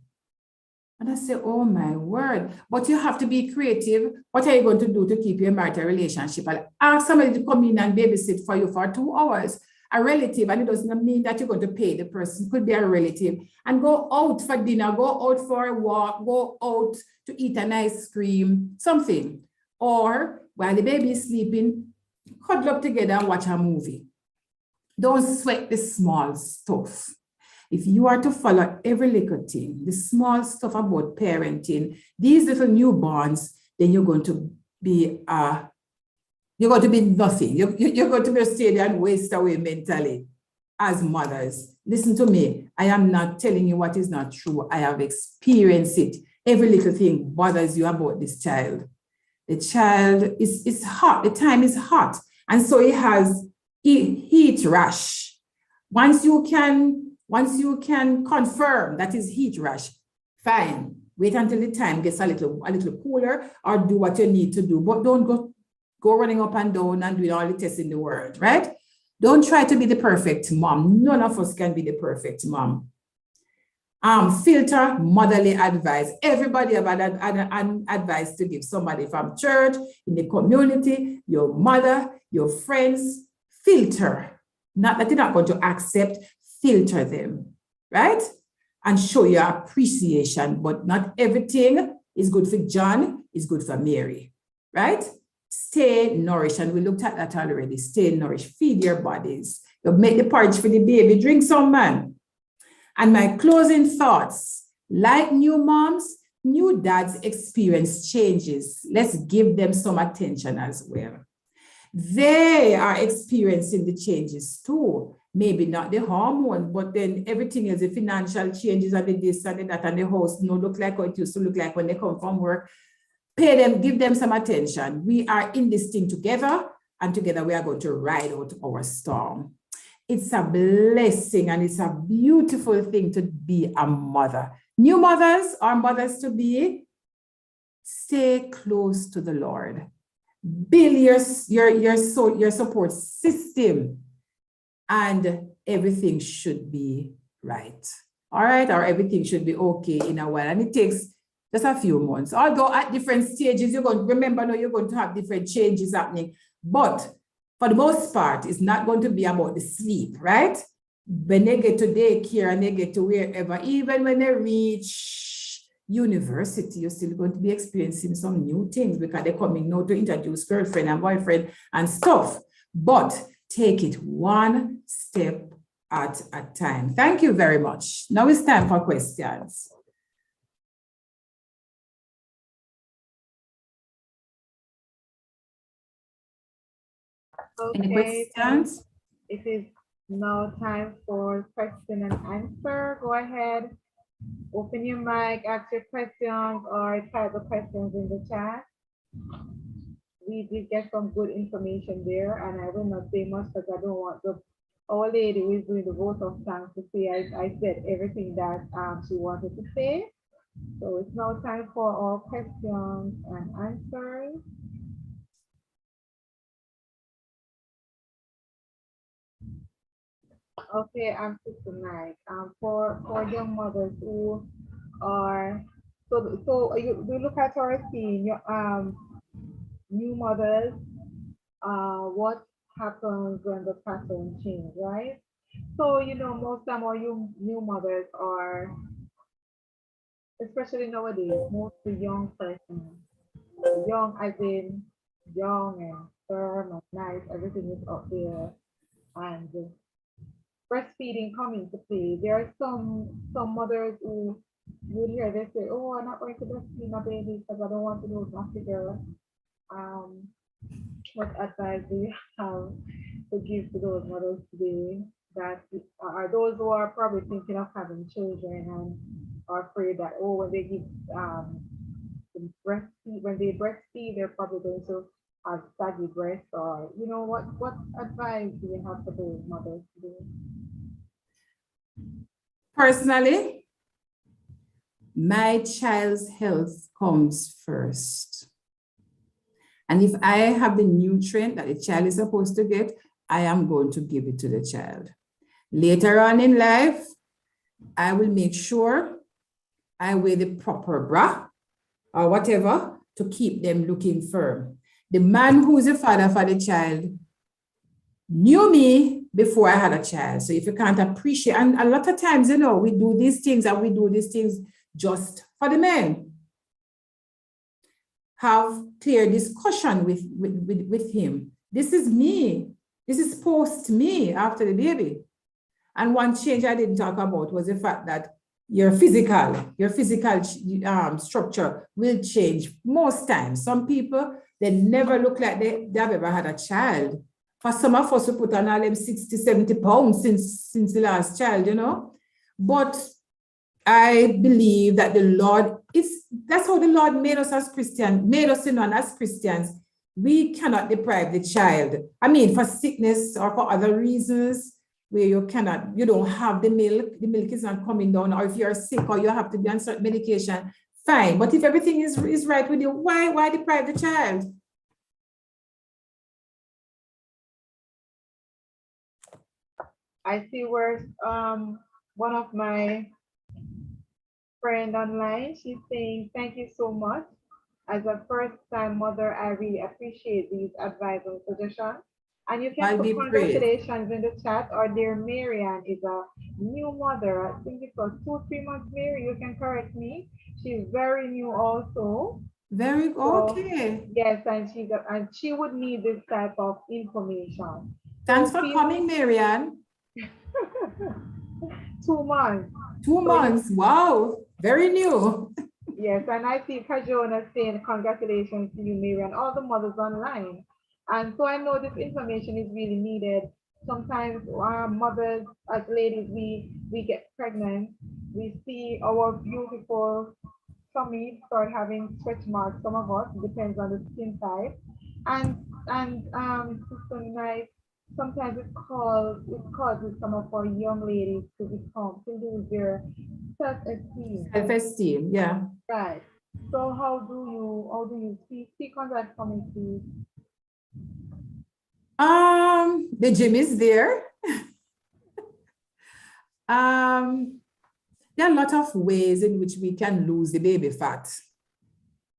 And I say, oh my word, but you have to be creative. What are you going to do to keep your marital relationship? I'll ask somebody to come in and babysit for you for 2 hours. A relative, and it doesn't mean that you're going to pay the person. It could be a relative. And go out for dinner, go out for a walk, go out to eat an ice cream, something. Or while the baby is sleeping, cuddle up together and watch a movie. Don't sweat the small stuff. If you are to follow every little thing, the small stuff about parenting, these little newborns, then you're going to be nothing. You're going to be stay there and waste away mentally as mothers. Listen to me. I am not telling you what is not true. I have experienced it. Every little thing bothers you about this child. The child is hot. The time is hot. And so it has heat rash. Once you can confirm that is heat rash, fine. Wait until the time gets a little cooler, or do what you need to do. But don't go running up and down and doing all the tests in the world, right? Don't try to be the perfect mom. None of us can be the perfect mom. Filter motherly advice. Everybody have an advice to give. Somebody from church, in the community, your mother, your friends. Filter. Not that you're not going to accept, filter them, right? And show your appreciation, but not everything is good for John, is good for Mary, right? Stay nourished, and we looked at that already. Stay nourished, feed your bodies. You make the porridge for the baby, drink some, man. And my closing thoughts, like new moms, new dads experience changes. Let's give them some attention as well. They are experiencing the changes too. Maybe not the hormone, but then everything else, the financial changes and the this and the that, and the house no look like what it used to look like when they come from work. Pay them, give them some attention. We are in this thing together, and together we are going to ride out our storm. It's a blessing and it's a beautiful thing to be a mother. New mothers or mothers to be, stay close to the Lord. Build your support system, and everything should be right. All right, or everything should be okay in a while. And it takes just a few months. Although at different stages, you're going to remember now you're going to have different changes happening. But for the most part, it's not going to be about the sleep, right? When they get to daycare and they get to wherever, even when they reach university, you're still going to be experiencing some new things because they're coming now to introduce girlfriend and boyfriend and stuff. But take it one step at a time. Thank you very much. Now it's time for questions. Any questions? It is now time for question and answer. Go ahead, open your mic, ask your questions, or type the questions in the chat. We did get some good information there, and I will not say much because I don't want the our lady who is doing the vote of thanks to say I said everything that she wanted to say. So it's now time for our questions and answers. Okay, I'm Sister Mike. For young mothers who are so you look at our scene, your new mothers, what happens when the pattern change, right? So most time our new mothers are, especially nowadays, mostly young persons. Young as in young and firm and nice, everything is up there, and breastfeeding come into play. There are some mothers who you hear they say, "Oh, I'm not going to breastfeed my baby because I don't want to lose my figure." What advice do you have to give to those mothers today that are those who are probably thinking of having children and are afraid that when they give when they breastfeed, they're probably going to have saggy breasts, or what advice do you have for those mothers today? Personally, my child's health comes first. And if I have the nutrient that the child is supposed to get, I am going to give it to the child. Later on in life, I will make sure I wear the proper bra or whatever to keep them looking firm. The man who is the father for the child knew me before I had a child. So if you can't appreciate, and a lot of times, you know, we do these things and we do these things just for the men. Have clear discussion with him. This is me. This is post me after the baby. And one change I didn't talk about was the fact that your physical structure will change most times. Some people, they never look like they've ever had a child. For some of us, we put on all them 60, 70 pounds since the last child, you know. But I believe that the Lord, that's how the Lord made us as Christians, made us as Christians. We cannot deprive the child. I mean, for sickness or for other reasons, where you don't have the milk is not coming down, or if you're sick or you have to be on certain medication, fine. But if everything is right with you, why deprive the child? I see where one of my friend online, she's saying, thank you so much. As a first-time mother, I really appreciate these advice and suggestions. And you can put congratulations in the chat, or dear Marianne is a new mother. I think it was 2-3 months, Mary. You can correct me. She's very new also. Very okay. So, yes, and she would need this type of information. Thanks for coming, Marianne. 2 months. 2 months. Wow, very new. Yes, and I see Kajona saying congratulations to you, Marianne, all the mothers online. And so I know this information is really needed. Sometimes our mothers, as ladies, we get pregnant, we see our beautiful tummy start having stretch marks. Some of us, depends on the skin type, and Sister Night, sometimes it causes some of our young ladies to lose their self-esteem. Self-esteem, yeah. Right. So how do you speak on that for me, please? The gym is there. There are a lot of ways in which we can lose the baby fat,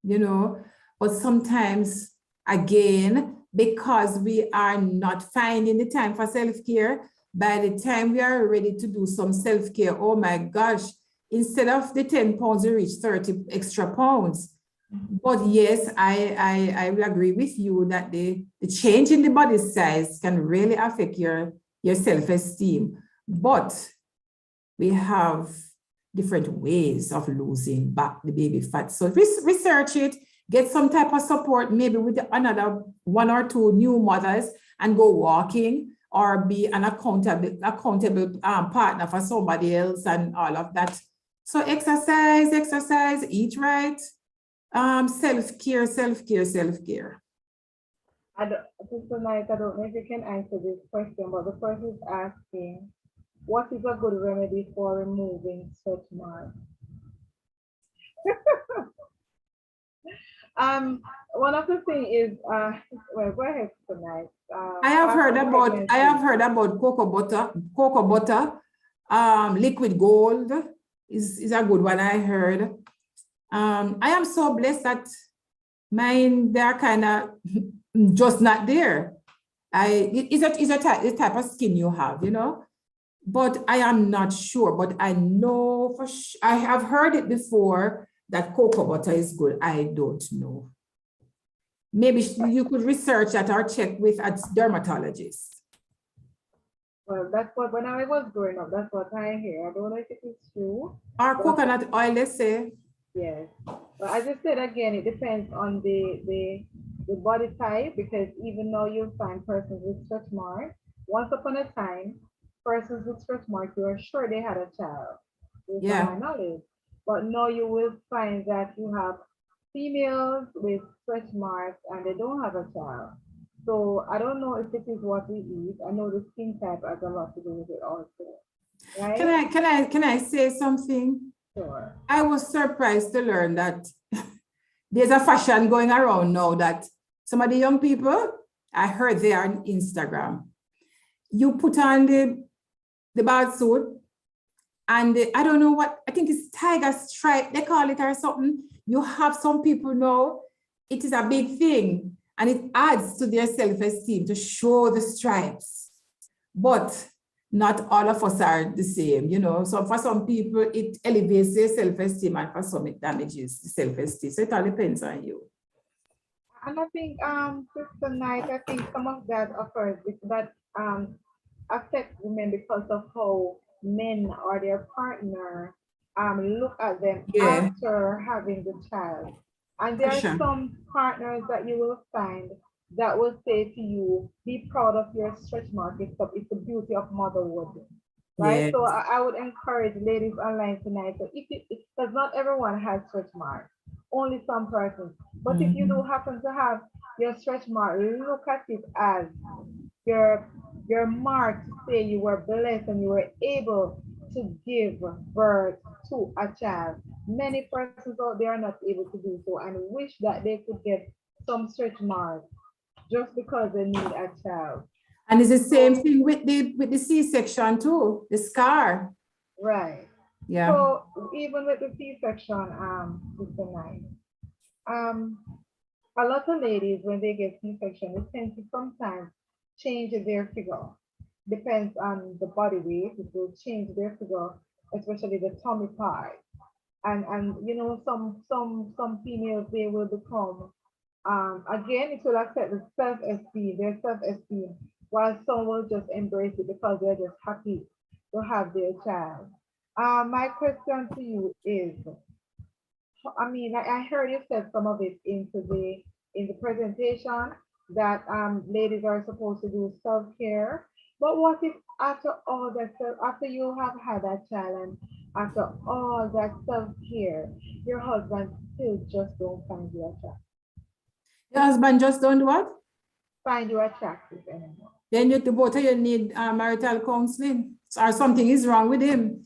you know, but sometimes, again, because we are not finding the time for self-care, by the time we are ready to do some self-care, oh my gosh, instead of the 10 pounds, we reach 30 extra pounds. But yes, I will agree with you that the change in the body size can really affect your self-esteem. But we have different ways of losing back the baby fat. So research it, get some type of support, maybe with another 1 or 2 new mothers, and go walking, or be an accountable partner for somebody else and all of that. So exercise, eat right. Self-care. Sister Knight, I don't know if you can answer this question, but the person is asking, what is a good remedy for removing stretch marks? One of the things is, well, go ahead tonight. I have heard about cocoa butter, liquid gold is a good one. I heard. I am so blessed that mine, they're kind of just not there. It's a type of skin you have, you know, but I am not sure, but I know for sure, I have heard it before that cocoa butter is good. I don't know. Maybe you could research that or check with a dermatologist. Well, that's what, when I was growing up, that's what I hear. I don't know if it is true. Or coconut oil, let's say. Yes, but as I said again, it depends on the body type, because even though you'll find persons with stretch marks, once upon a time, persons with stretch marks, you are sure they had a child. Yeah. My knowledge. But now you will find that you have females with stretch marks and they don't have a child. So I don't know if it is what we eat. I know the skin type has a lot to do with it also. Right? Can I say something? Sure. I was surprised to learn that there's a fashion going around now that some of the young people, I heard they are on Instagram. You put on the bath suit and I don't know what, I think it's tiger stripe, they call it or something. You have some people know it is a big thing and it adds to their self-esteem to show the stripes. But not all of us are the same, you know. So for some people, it elevates their self-esteem and for some it damages the self-esteem. So it all depends on you. And I think, Sister Knight, I think some of that occurs that affects women because of how men or their partner look at them Yeah. after having the child. And there are Sure. some partners that you will find that will say to you, be proud of your stretch mark. It's the beauty of motherhood. Right? Yeah. So I would encourage ladies online tonight. So if because not everyone has stretch marks, only some persons. But if you do happen to have your stretch mark, look at it as your mark to say you were blessed and you were able to give birth to a child. Many persons out there are not able to do so and wish that they could get some stretch marks just because they need a child. And it's the same thing with the C-section too, the scar. Right. Yeah. So even with the C-section, Sister Knight, a lot of ladies when they get C-section, they tend to sometimes change their figure. Depends on the body weight, it will change their figure, especially the tummy part. And you know, some females they will become again it will affect the self-esteem, their self-esteem, while some will just embrace it because they're just happy to have their child. My question to you is, I mean, I heard you said some of it in the presentation that ladies are supposed to do self-care. But what if after all that after you have had that child and after all that self-care, your husband still just don't find you attractive? Your husband just don't what? Find you attractive anymore. Then the both of you need marital counseling or something is wrong with him.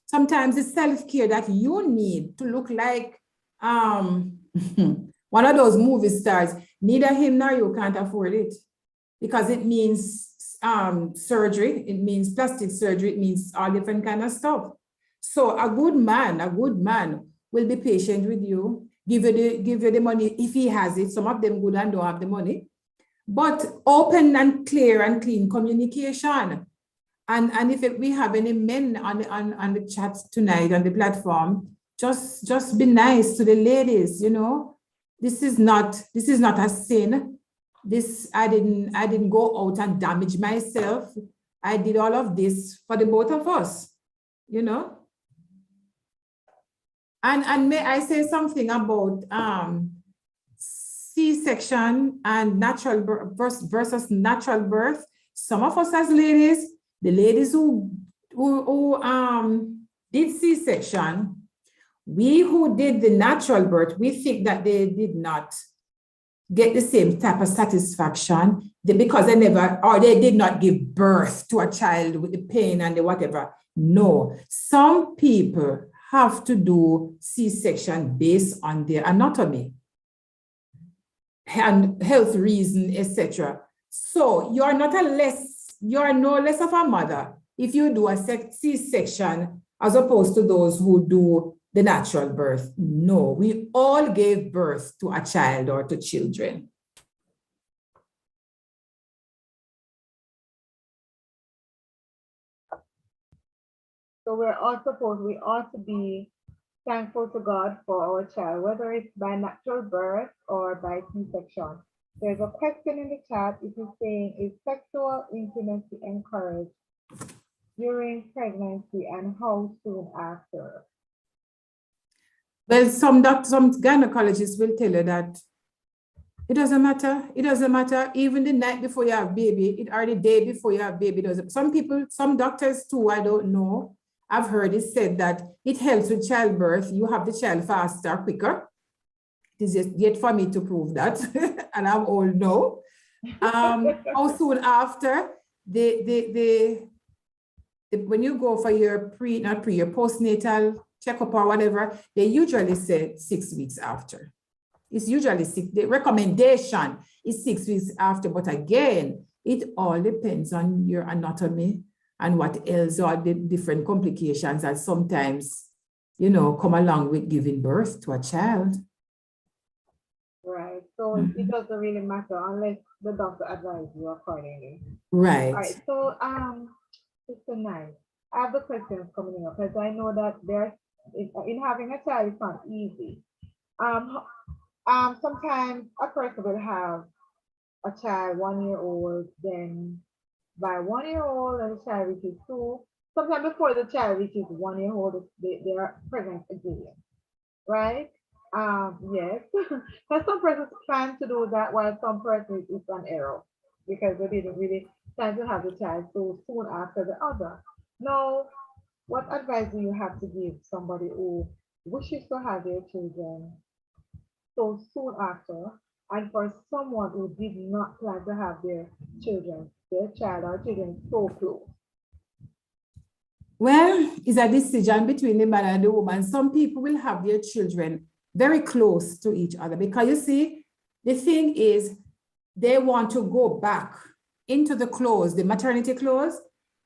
Sometimes it's self-care that you need to look like one of those movie stars. Neither him nor you can't afford it because it means surgery, it means plastic surgery, it means all different kind of stuff. So a good man will be patient with you, give you the money if he has it. Some of them good and don't have the money, but open and clear and clean communication. And if we have any men on the chat tonight on the platform, just be nice to the ladies, you know. This is not a sin. I didn't go out and damage myself. I did all of this for the both of us, you know. And may I say something about C-section and natural birth versus natural birth? Some of us as ladies, the ladies who did C-section, we who did the natural birth, we think that they did not get the same type of satisfaction because they never, or they did not give birth to a child with the pain and the whatever. No, some people have to do C-section based on their anatomy and health reason, etc. So you're no less of a mother if you do a C-section as opposed to those who do the natural birth. No, we all gave birth to a child or to children. So we ought to be thankful to God for our child, whether it's by natural birth or by C-section. There's a question in the chat. It is saying, is sexual intimacy encouraged during pregnancy and how soon after? Well, some gynecologists will tell you that it doesn't matter. It doesn't matter. Even the night before you have baby, or the day before you have baby. Some doctors too, I don't know. I've heard it said that it helps with childbirth. You have the child faster, quicker. It is yet for me to prove that, and I'm old now. How soon after? when you go for your your postnatal checkup or whatever, they usually say 6 weeks after. It's usually the recommendation is 6 weeks after, but again, it all depends on your anatomy and what else are the different complications that sometimes, come along with giving birth to a child. Right. So it doesn't really matter unless the doctor advises you accordingly. Right. All right. So it's so nice. I have the questions coming up because I know that in having a child it's not easy. Sometimes a person will have a child 1 year old, then by 1 year old and the child reaches 2. Sometimes before the child reaches 1 year old, they are pregnant again, right? Yes. But some persons plan to do that while some persons it's an error because they didn't really plan to have the child so soon after the other. Now, what advice do you have to give somebody who wishes to have their children so soon after, and for someone who did not plan to have their child or children so close? Well, it's a decision between the man and the woman. Some people will have their children very close to each other because you see, the thing is they want to go back into the maternity clothes,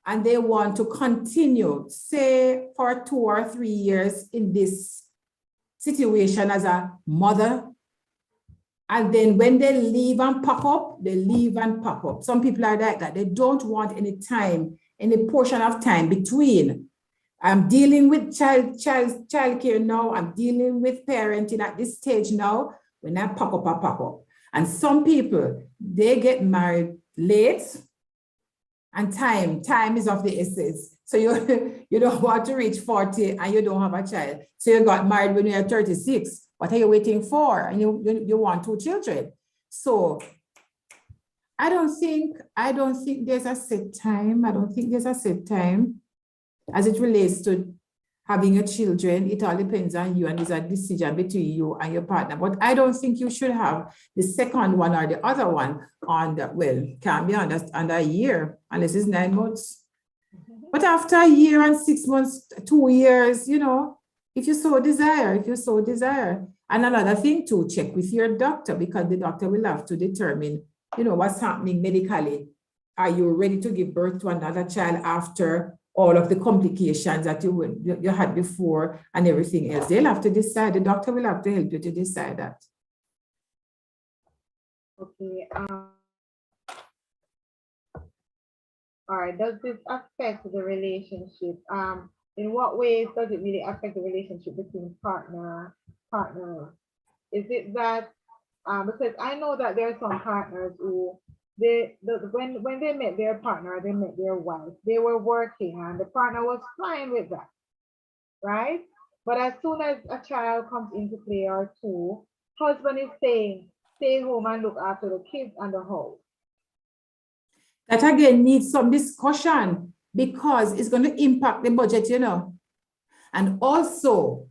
and they want to continue, say, for 2 or 3 years in this situation as a mother. And then when they leave and pop up, they leave and pop up. Some people are like that. They don't want any time, any portion of time between. I'm dealing with child care now. I'm dealing with parenting at this stage now. When I pop up, I pop up. And some people, they get married late, and time is of the essence. So you don't want to reach 40 and you don't have a child. So you got married when you were 36. What are you waiting for? And you want 2 children. So I don't think there's a set time. I don't think there's a set time as it relates to having a children. It all depends on you, and it's a decision between you and your partner. But I don't think you should have the second one or the other one can't be under a year unless it's 9 months. But after a year and 6 months, 2 years, if you so desire. And another thing to check with your doctor, because the doctor will have to determine, what's happening medically. Are you ready to give birth to another child after all of the complications that you had before and everything else? They'll have to decide. The doctor will have to help you to decide that. Okay. All right. Does this affect the relationship? In what ways does it really affect the relationship between partners? Is it that because I know that there are some partners who when they met their partner, they met their wife, they were working and the partner was fine with that, right? But as soon as a child comes into play or 2, husband is saying, stay home and look after the kids and the house. That again needs some discussion because it's going to impact the budget, And also,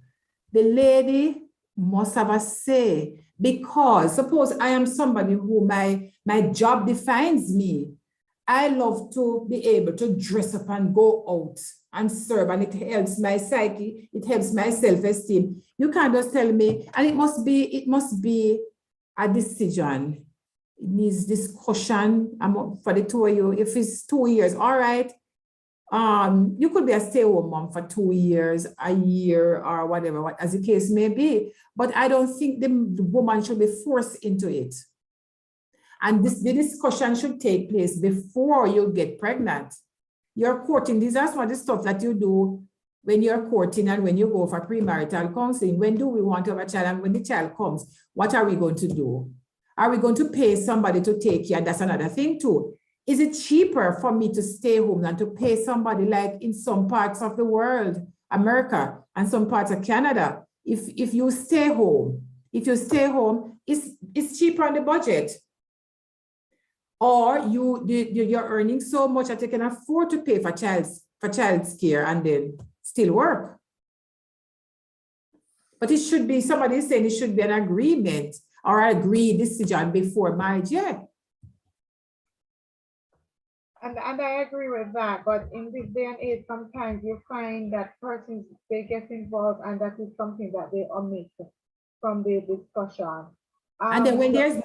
the lady must have a say, because suppose I am somebody who my job defines me. I love to be able to dress up and go out and serve, and it helps my psyche, it helps my self-esteem. You can't just tell me, and it must be a decision. It needs discussion for the 2 of you. If it's 2 years, all right. You could be a stay-at-home mom for 2 years, a year, or whatever, as the case may be. But I don't think the woman should be forced into it. And the discussion should take place before you get pregnant. You're courting. These are some of the stuff that you do when you're courting and when you go for premarital counseling. When do we want to have a child? And when the child comes, what are we going to do? Are we going to pay somebody to take care? That's another thing too. Is it cheaper for me to stay home than to pay somebody, like in some parts of the world, America and some parts of Canada? If you stay home, it's cheaper on the budget. Or you're earning so much that you can afford to pay for child's care and then still work. But it should be, somebody is saying it should be an agreement or agreed decision before marriage. Yeah. And I agree with that. But in this day and age, sometimes you find that persons they get involved, and that is something that they omit from the discussion. And then when So- there's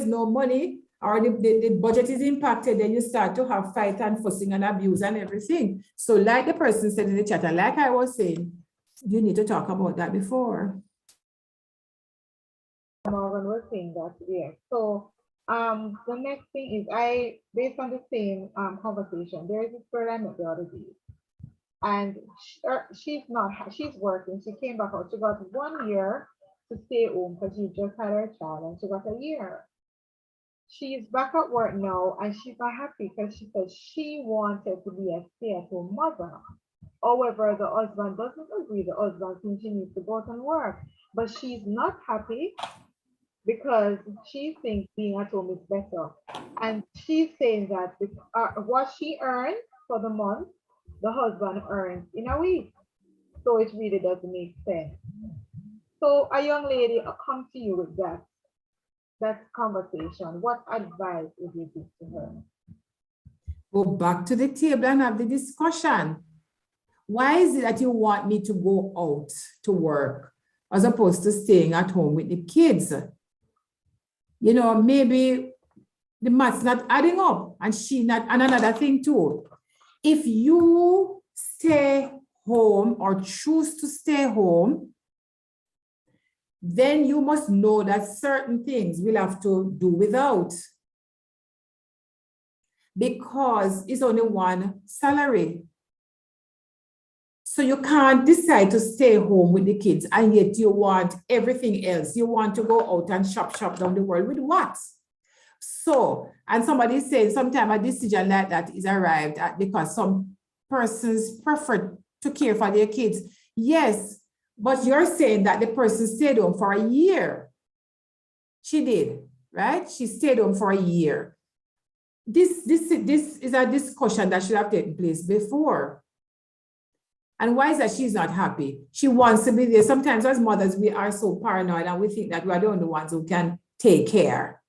no money, or the budget is impacted, then you start to have fight and fussing and abuse and everything. So like the person said in the chat, and like I was saying, you need to talk about that before. Morgan was saying that, yes. So the next thing is based on the same conversation, there is this girl I met the other day, and she's working. She came back out. She got 1 year to stay home because she just had her child, and she got a year. She's back at work now, and she's not happy because she said she wanted to be a stay-at-home mother. However, the husband doesn't agree. The husband thinks she needs to go out and work, but she's not happy because she thinks being at home is better. And she's saying that what she earns for the month, the husband earns in a week. So it really doesn't make sense. So a young lady come to you with that conversation. What advice would you give to her? Go back to the table and have the discussion. Why is it that you want me to go out to work as opposed to staying at home with the kids? You know, maybe the math's not adding up, and and another thing too. If you stay home or choose to stay home, then you must know that certain things we'll have to do without, because it's only one salary. So you can't decide to stay home with the kids, and yet you want everything else. You want to go out and shop down the world with what? So, and somebody said sometime a decision like that is arrived at because some persons prefer to care for their kids. Yes, but you're saying that the person stayed home for a year. She did, right? She stayed home for a year. This is a discussion that should have taken place before. And why is that she's not happy? She wants to be there. Sometimes as mothers, we are so paranoid and we think that we are the only ones who can take care.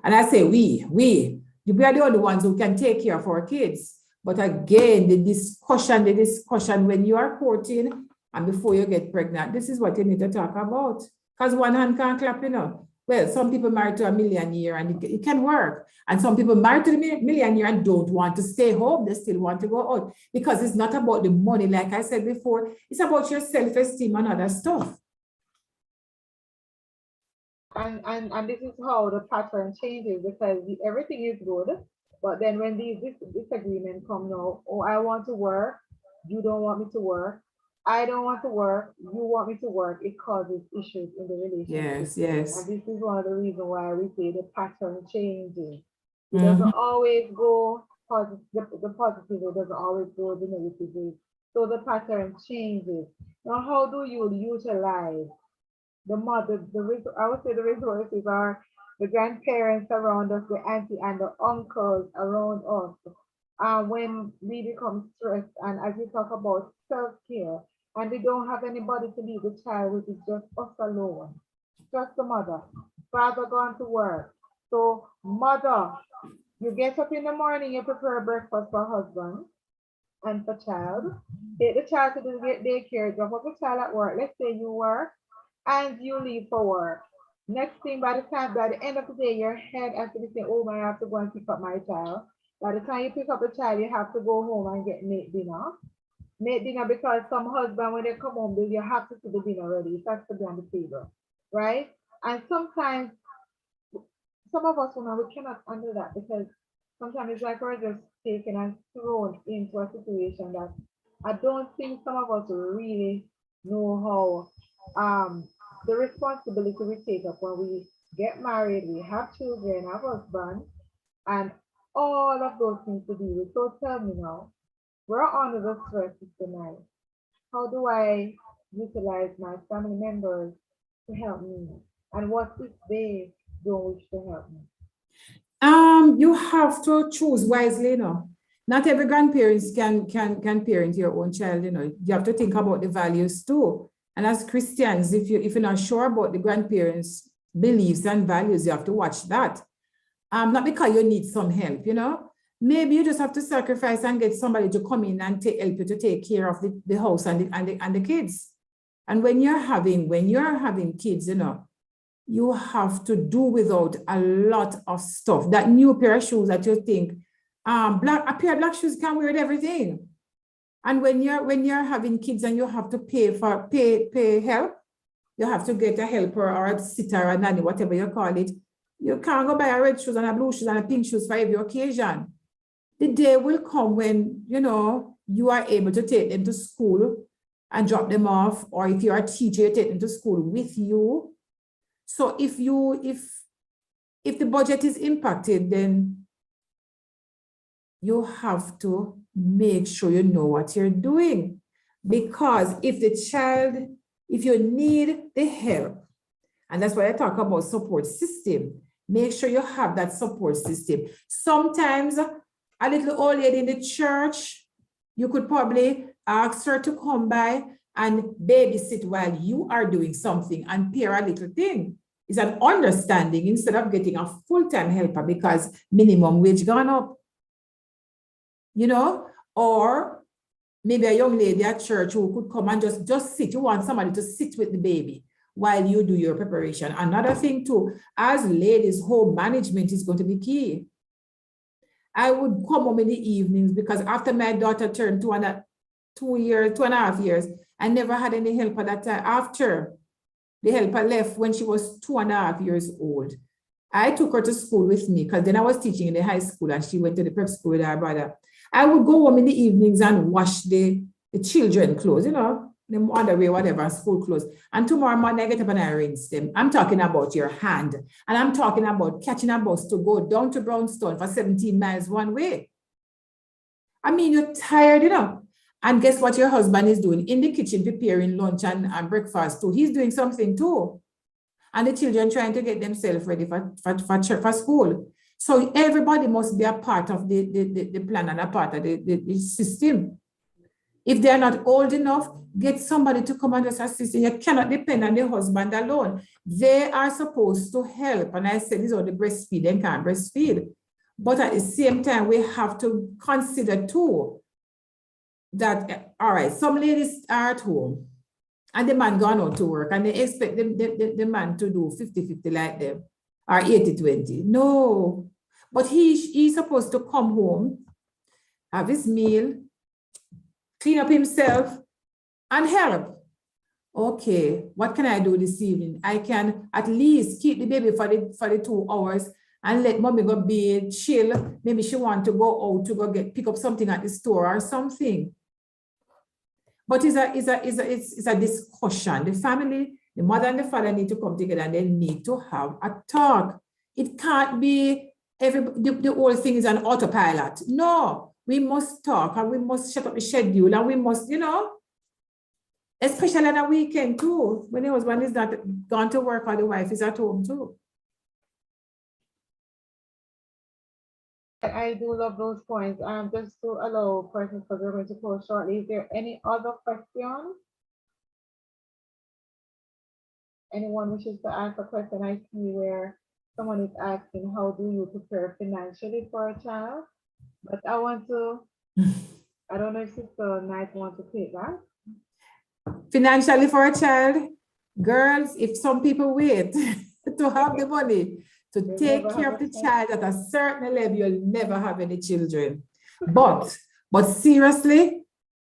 And I say we are the only ones who can take care of our kids. But again, the discussion when you are courting and before you get pregnant, this is what you need to talk about. Because one hand can't clap, you know. Well, some people married to a millionaire and it can work. And some people married to the millionaire and don't want to stay home. They still want to go out because it's not about the money. Like I said before, it's about your self-esteem and other stuff. And this is how the pattern changes, because everything is good. But then when these disagreements come now, oh, I want to work, you don't want me to work. I don't want to work, you want me to work, it causes issues in the relationship. Yes. And this is one of the reasons why we say the pattern changes. It doesn't always go positive, the positive way doesn't always go the negative way. So the pattern changes. Now, how do you utilize the mother, I would say the resources are the grandparents around us, the auntie and the uncles around us. When we become stressed, and as we talk about self-care, and we don't have anybody to leave the child with, it's just us alone, just the mother, father gone to work. So mother, you get up in the morning, you prepare breakfast for husband and for child, take the child to the daycare, drop off the child at work. Let's say you work and you leave for work. Next thing, by the end of the day, your head has to be saying, oh, I have to go and pick up my child. By the time you pick up the child, you have to go home and make dinner. Make dinner because some husband, when they come home, you have to see the dinner ready. It has to be on the table, right? And sometimes, some of us, we cannot handle that because sometimes it's like we're just taken and thrown into a situation that I don't think some of us really know how the responsibility we take up when we get married, we have children, have husband, and all of those things to deal with. So tell me now, we're under the stress tonight. How do I utilize my family members to help me? And what if they don't wish to help me? You have to choose wisely, you know. Not every grandparents can parent your own child, you know. You have to think about the values too. And as Christians, if you're not sure about the grandparents' beliefs and values, you have to watch that. Not because you need some help, you know. maybe you just have to sacrifice and get somebody to come in and help you to take care of the house and the kids. And when you're having kids, you know, you have to do without a lot of stuff. That new pair of shoes that you think, a pair of black shoes can wear everything. And when you're having kids and you have to pay help, you have to get a helper or a sitter or a nanny, whatever you call it. You can't go buy a red shoes and a blue shoes and a pink shoes for every occasion. The day will come when, you know, you are able to take them to school and drop them off, or if you're a teacher, you take them to school with you. So if the budget is impacted, then you have to make sure you know what you're doing. Because if you need the help, and that's why I talk about support system, make sure you have that support system. Sometimes a little old lady in the church, you could probably ask her to come by and babysit while you are doing something and pay her a little thing. It's an understanding instead of getting a full-time helper because minimum wage gone up. You know, or maybe a young lady at church who could come and just sit. You want somebody to sit with the baby while you do your preparation. Another thing too, as ladies, home management is going to be key. I would come home in the evenings because after my daughter turned 2.5 years, I never had any help at that time. After the helper left when she was 2.5 years old, I took her to school with me because then I was teaching in the high school and she went to the prep school with her brother. I would go home in the evenings and wash the children clothes, you know, them underwear, whatever, school clothes. And tomorrow morning I get up and I rinse them. I'm talking about your hand. And I'm talking about catching a bus to go down to Brownstone for 17 miles one way. I mean, you're tired, you know. And guess what your husband is doing? In the kitchen preparing lunch and breakfast too. He's doing something too. And the children trying to get themselves ready for school. So everybody must be a part of the plan and a part of the system. If they're not old enough, get somebody to come and just assist. You cannot depend on the husband alone. They are supposed to help. And I said, this is how they breastfeed, they can't breastfeed. But at the same time, we have to consider too that, all right, some ladies are at home and the man gone out to work and they expect the man to do 50-50 like them or 80-20. No, but he's supposed to come home, have his meal, clean up himself and help. Okay, what can I do this evening? I can at least keep the baby for the 2 hours and let mommy go bathe, chill. Maybe she want to go out to go pick up something at the store or something. But it's a discussion. The family, the mother and the father need to come together and they need to have a talk. It can't be the whole thing is an autopilot. No, we must talk and we must set up the schedule and we must, you know, especially on a weekend too, when the husband is not gone to work or the wife is at home too. I do love those points. Just to allow persons, because we're going to close shortly. Is there any other questions? Anyone wishes to ask a question? I see where someone is asking, how do you prepare financially for a child? But I want to, I don't know if Sister Knight wants to take that. Financially for a child, girls, if some people wait to have the money to take care of the child at a certain level, you'll never have any children. But seriously,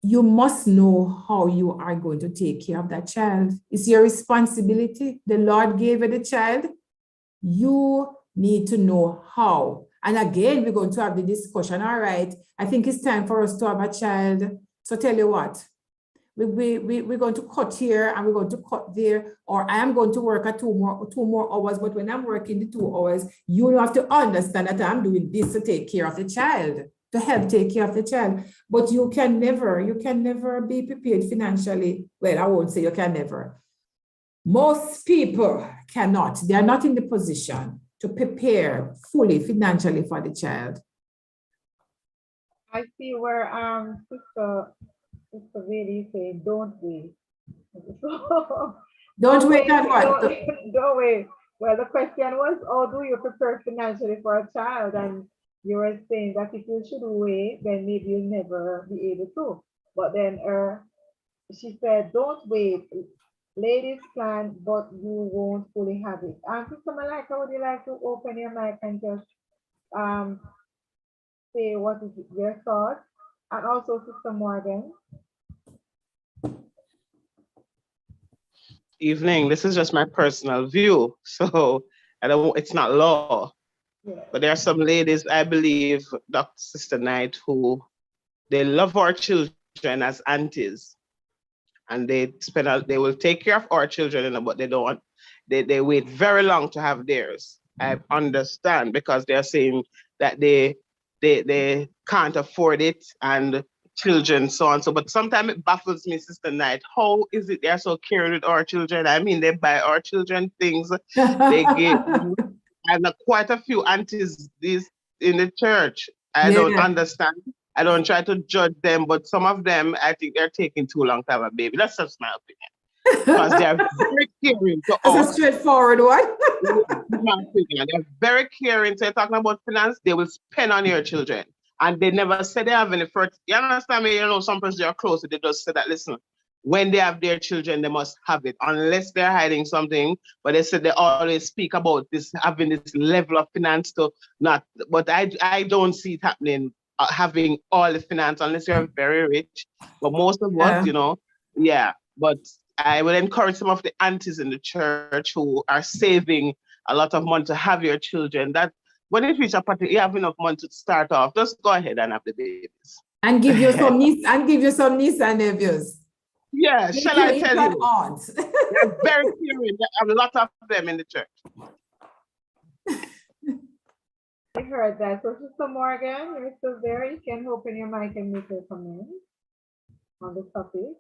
you must know how you are going to take care of that child. It's your responsibility. The Lord gave you the child. You need to know how. And again, we're going to have the discussion. All right, I think it's time for us to have a child. So tell you what, we're going to cut here and we're going to cut there, or I am going to work at two more hours. But when I'm working the 2 hours, you have to understand that I'm doing this to take care of the child, to help take care of the child. But you can never be prepared financially. Well, I won't say you can never. Most people cannot. They are not in the position to prepare fully financially for the child. I see where Sister Vedi saying, don't wait. Don't wait on what? Don't wait. Well, the question was, how do you prepare financially for a child? And you were saying that if you should wait, then maybe you'll never be able to. But then she said, don't wait. Ladies plan, but you won't fully have it. Sister Malika, would you like to open your mic and just um, say what is your thoughts? And also Sister Morgan. Evening. This is just my personal view. So it's not law. Yeah. But there are some ladies, I believe, Dr. Sister Knight, who they love our children as aunties. And they will take care of our children, but they wait very long to have theirs. I understand, because they're saying that they can't afford it, and children so on. So, but sometimes it baffles me, Sister Knight. How is it they're so caring with our children? I mean, they buy our children things. They give, and quite a few aunties in the church. I don't understand. I don't try to judge them, but some of them, I think they're taking too long to have a baby. That's just my opinion. Because they're very caring to us. That's a straightforward one. My opinion. They're very caring. So you're talking about finance, they will spend on your children. And they never say they have any first. You understand me? You know, some persons are close, they just say that, listen, when they have their children, they must have it, unless they're hiding something. But they said they always speak about this, having this level of finance to not, but I don't see it happening, having all the finance, unless you're very rich. But most of us, you know, but I would encourage some of the aunties in the church who are saving a lot of money to have your children, that when it reaches a party, you have enough money to start off, just go ahead and have the babies. And give you some niece and nephews. Yeah, shall I tell you? Aunt. They're very caring. There are a lot of them in the church. I heard that. So Sister Morgan, you're still there. You can open your mic and make your comment on the topic.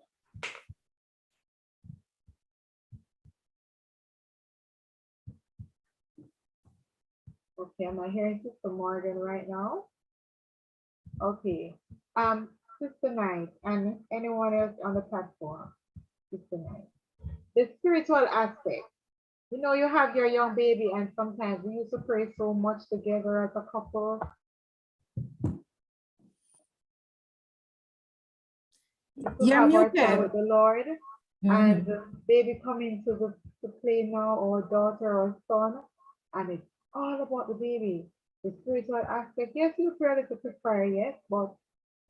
Okay, am I hearing Sister Morgan right now? Okay. Sister Knight and anyone else on the platform, Sister Knight. The spiritual aspect. You know, you have your young baby, and sometimes we used to pray so much together as a couple. You're With muted. the Lord, and the baby coming to the play now, or daughter or son, and it's all about the baby. The spiritual aspect. Yes, you pray a little bit prayer, yes, but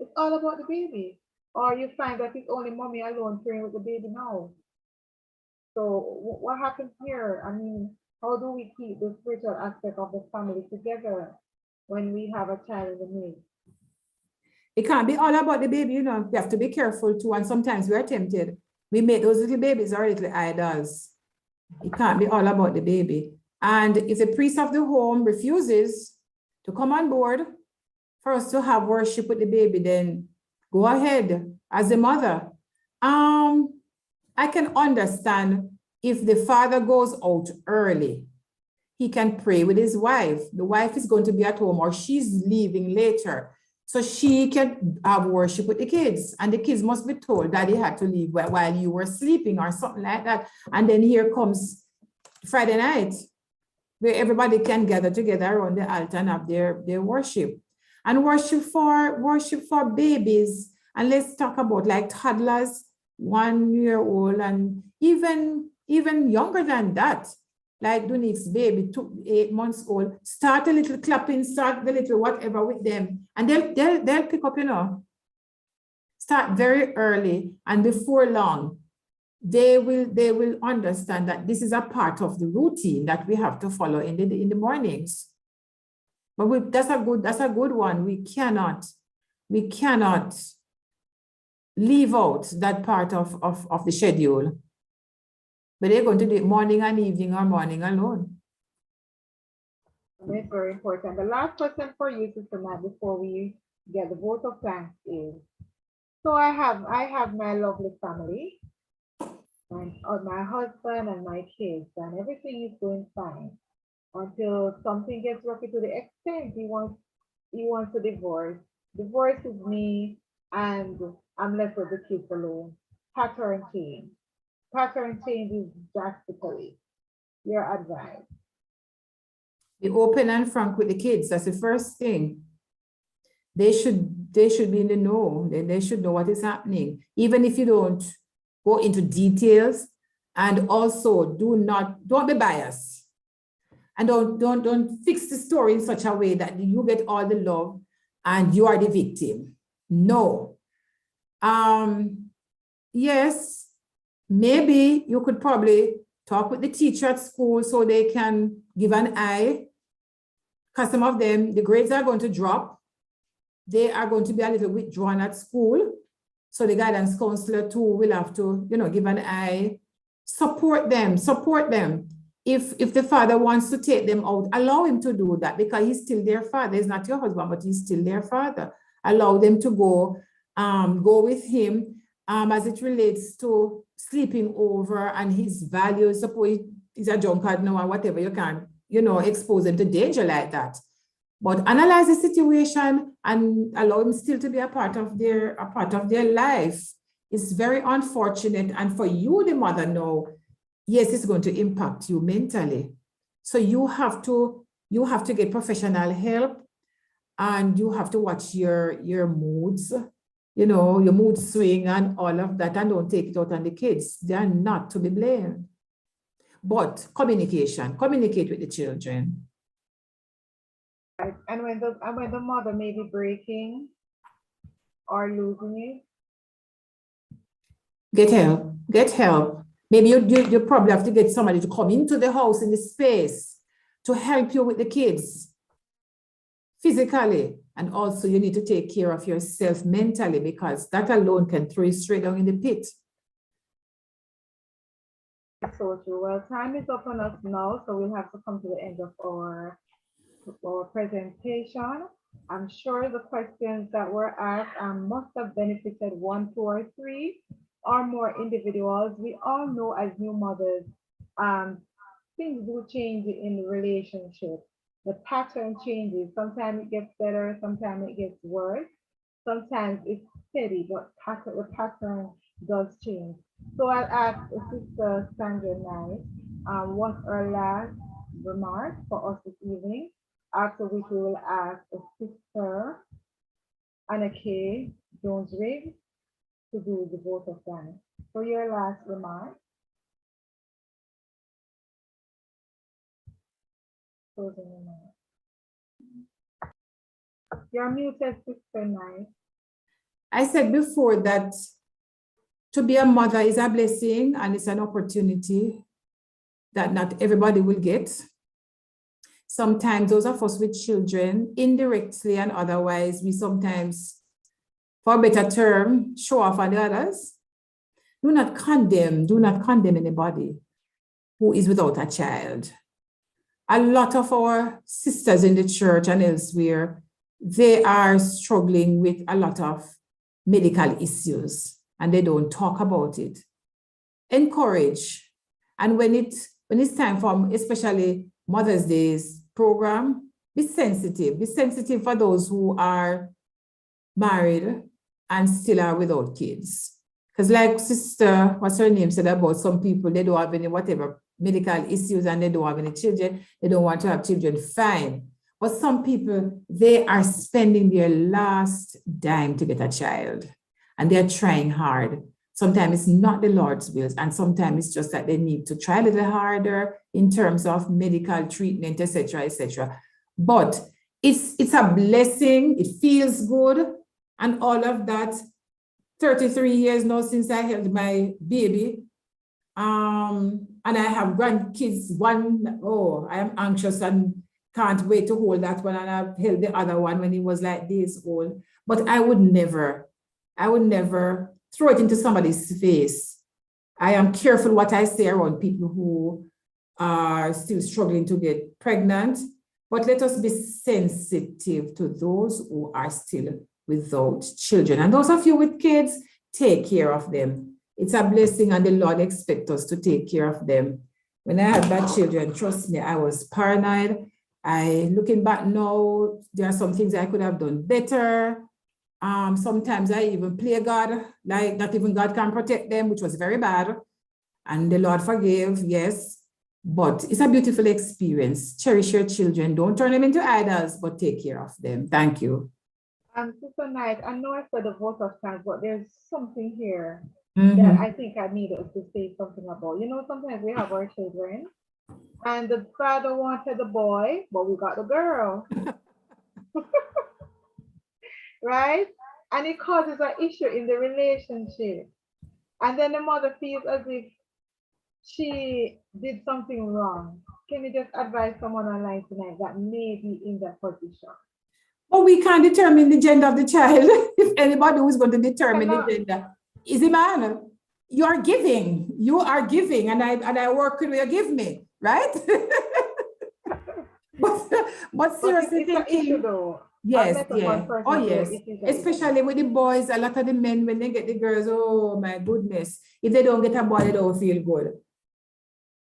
it's all about the baby. Or you find that it's only mommy alone praying with the baby now. So what happens here? I mean, how do we keep the spiritual aspect of the family together when we have a child in the midst? It can't be all about the baby, you know. We have to be careful too, and sometimes we're tempted. We make those little babies our little idols. It can't be all about the baby. And if the priest of the home refuses to come on board for us to have worship with the baby, then go ahead as the mother. I can understand if the father goes out early, he can pray with his wife. The wife is going to be at home, or she's leaving later, so she can have worship with the kids. And the kids must be told that they had to leave while you were sleeping or something like that. And then here comes Friday night, where everybody can gather together around the altar and have their worship. And worship for babies. And let's talk about like toddlers, 1 year old, and even younger than that, like Dunique's baby, 8 months old. Start a little clapping, start the little whatever with them, and they'll pick up, you know. Start very early, and before long, they will understand that this is a part of the routine that we have to follow in the mornings. But that's a good one. We cannot leave out that part of the schedule. But they're going to do it morning and evening, or morning alone. That's very important. The last question for you, Sister Matt, before we get the vote of thanks is, so I have my lovely family, and my husband and my kids, and everything is going fine until something gets rocky to the extent he wants to divorce. Divorces me, and I'm left with the kids alone. Pattern change. Pattern changes drastically. Your advice. Be open and frank with the kids. That's the first thing. They should be in the know. They should know what is happening. Even if you don't go into details, and also don't be biased. And don't fix the story in such a way that you get all the love and you are the victim. No. Yes, maybe you could probably talk with the teacher at school so they can give an eye. Because some of them, the grades are going to drop. They are going to be a little withdrawn at school. So the guidance counselor too will have to, give an eye. Support them. If the father wants to take them out, allow him to do that because he's still their father. He's not your husband, but he's still their father. Allow them to go with him as it relates to sleeping over and his values. Suppose he's a drunkard now or whatever, you can, expose him to danger like that. But analyze the situation and allow him still to be a part of their life. It's very unfortunate. And for you, the mother, now, yes, it's going to impact you mentally. So you have to get professional help, and you have to watch your moods, your mood swing and all of that, and don't take it out on the kids. They are not to be blamed. But communicate with the children. Right. And when the mother may be breaking or losing it, get help. Maybe you probably have to get somebody to come into the house, in the space, to help you with the kids physically. And also you need to take care of yourself mentally, because that alone can throw you straight down in the pit. So true. Well, time is up on us now, so we'll have to come to the end of our presentation. I'm sure the questions that were asked must have benefited 1, 2, or 3 or more individuals. We all know as new mothers, things do change in the relationship. The pattern changes. Sometimes it gets better, sometimes it gets worse. Sometimes it's steady, but the pattern does change. So I'll ask Sister Sandra Knight, what's her last remark for us this evening? After which we will ask Sister Anna K. Jones-Riggs to do the both of them. For your last remark. Closing remark. You're muted, Sister Knight. I said before that to be a mother is a blessing, and it's an opportunity that not everybody will get. Sometimes those of us with children, indirectly and otherwise, we sometimes, for a better term, show off on the others. Do not condemn anybody who is without a child. A lot of our sisters in the church and elsewhere, they are struggling with a lot of medical issues, and they don't talk about it. Encourage. And when it's time for, especially Mother's Day's program, be sensitive. Be sensitive for those who are married and still are without kids. Because like Sister, what's her name, said about some people, they don't have any whatever medical issues and they don't have any children. They don't want to have children, fine. But some people, they are spending their last dime to get a child, and they're trying hard. Sometimes it's not the Lord's will, and sometimes it's just that they need to try a little harder in terms of medical treatment, etc., etc. But it's a blessing. It feels good, and all of that. 33 years now since I held my baby, and I have grandkids. I am anxious and can't wait to hold that one, and I've held the other one when he was like this old. But I would never throw it into somebody's face. I am careful what I say around people who are still struggling to get pregnant, but let us be sensitive to those who are still without children. And those of you with kids, take care of them. It's a blessing, and the Lord expects us to take care of them. When I had my children, trust me, I was paranoid. Looking back now, there are some things I could have done better. Sometimes I even play God, like not even God can protect them, which was very bad. And the Lord forgave, yes. But it's a beautiful experience. Cherish your children. Don't turn them into idols, but take care of them. Thank you. Sister Knight, I know I said a vote of thanks, but there's something here Mhm. that I think I need us to say something about. You know, sometimes we have our children, and the father wanted the boy, but we got the girl, right? And it causes an issue in the relationship. And then the mother feels as if she did something wrong. Can you just advise someone online tonight that may be in that position? But we can't determine the gender of the child. If anybody who's going to determine the Cannot. gender is a man. You are giving. You are giving, and I work with you give me, right? but But seriously it's an issue thinking, though. yes, Unless yeah. one person Oh, say yes. it is an Especially with the boys, a lot of the men, when they get the girls, oh my goodness. If they don't get a boy, they don't feel good.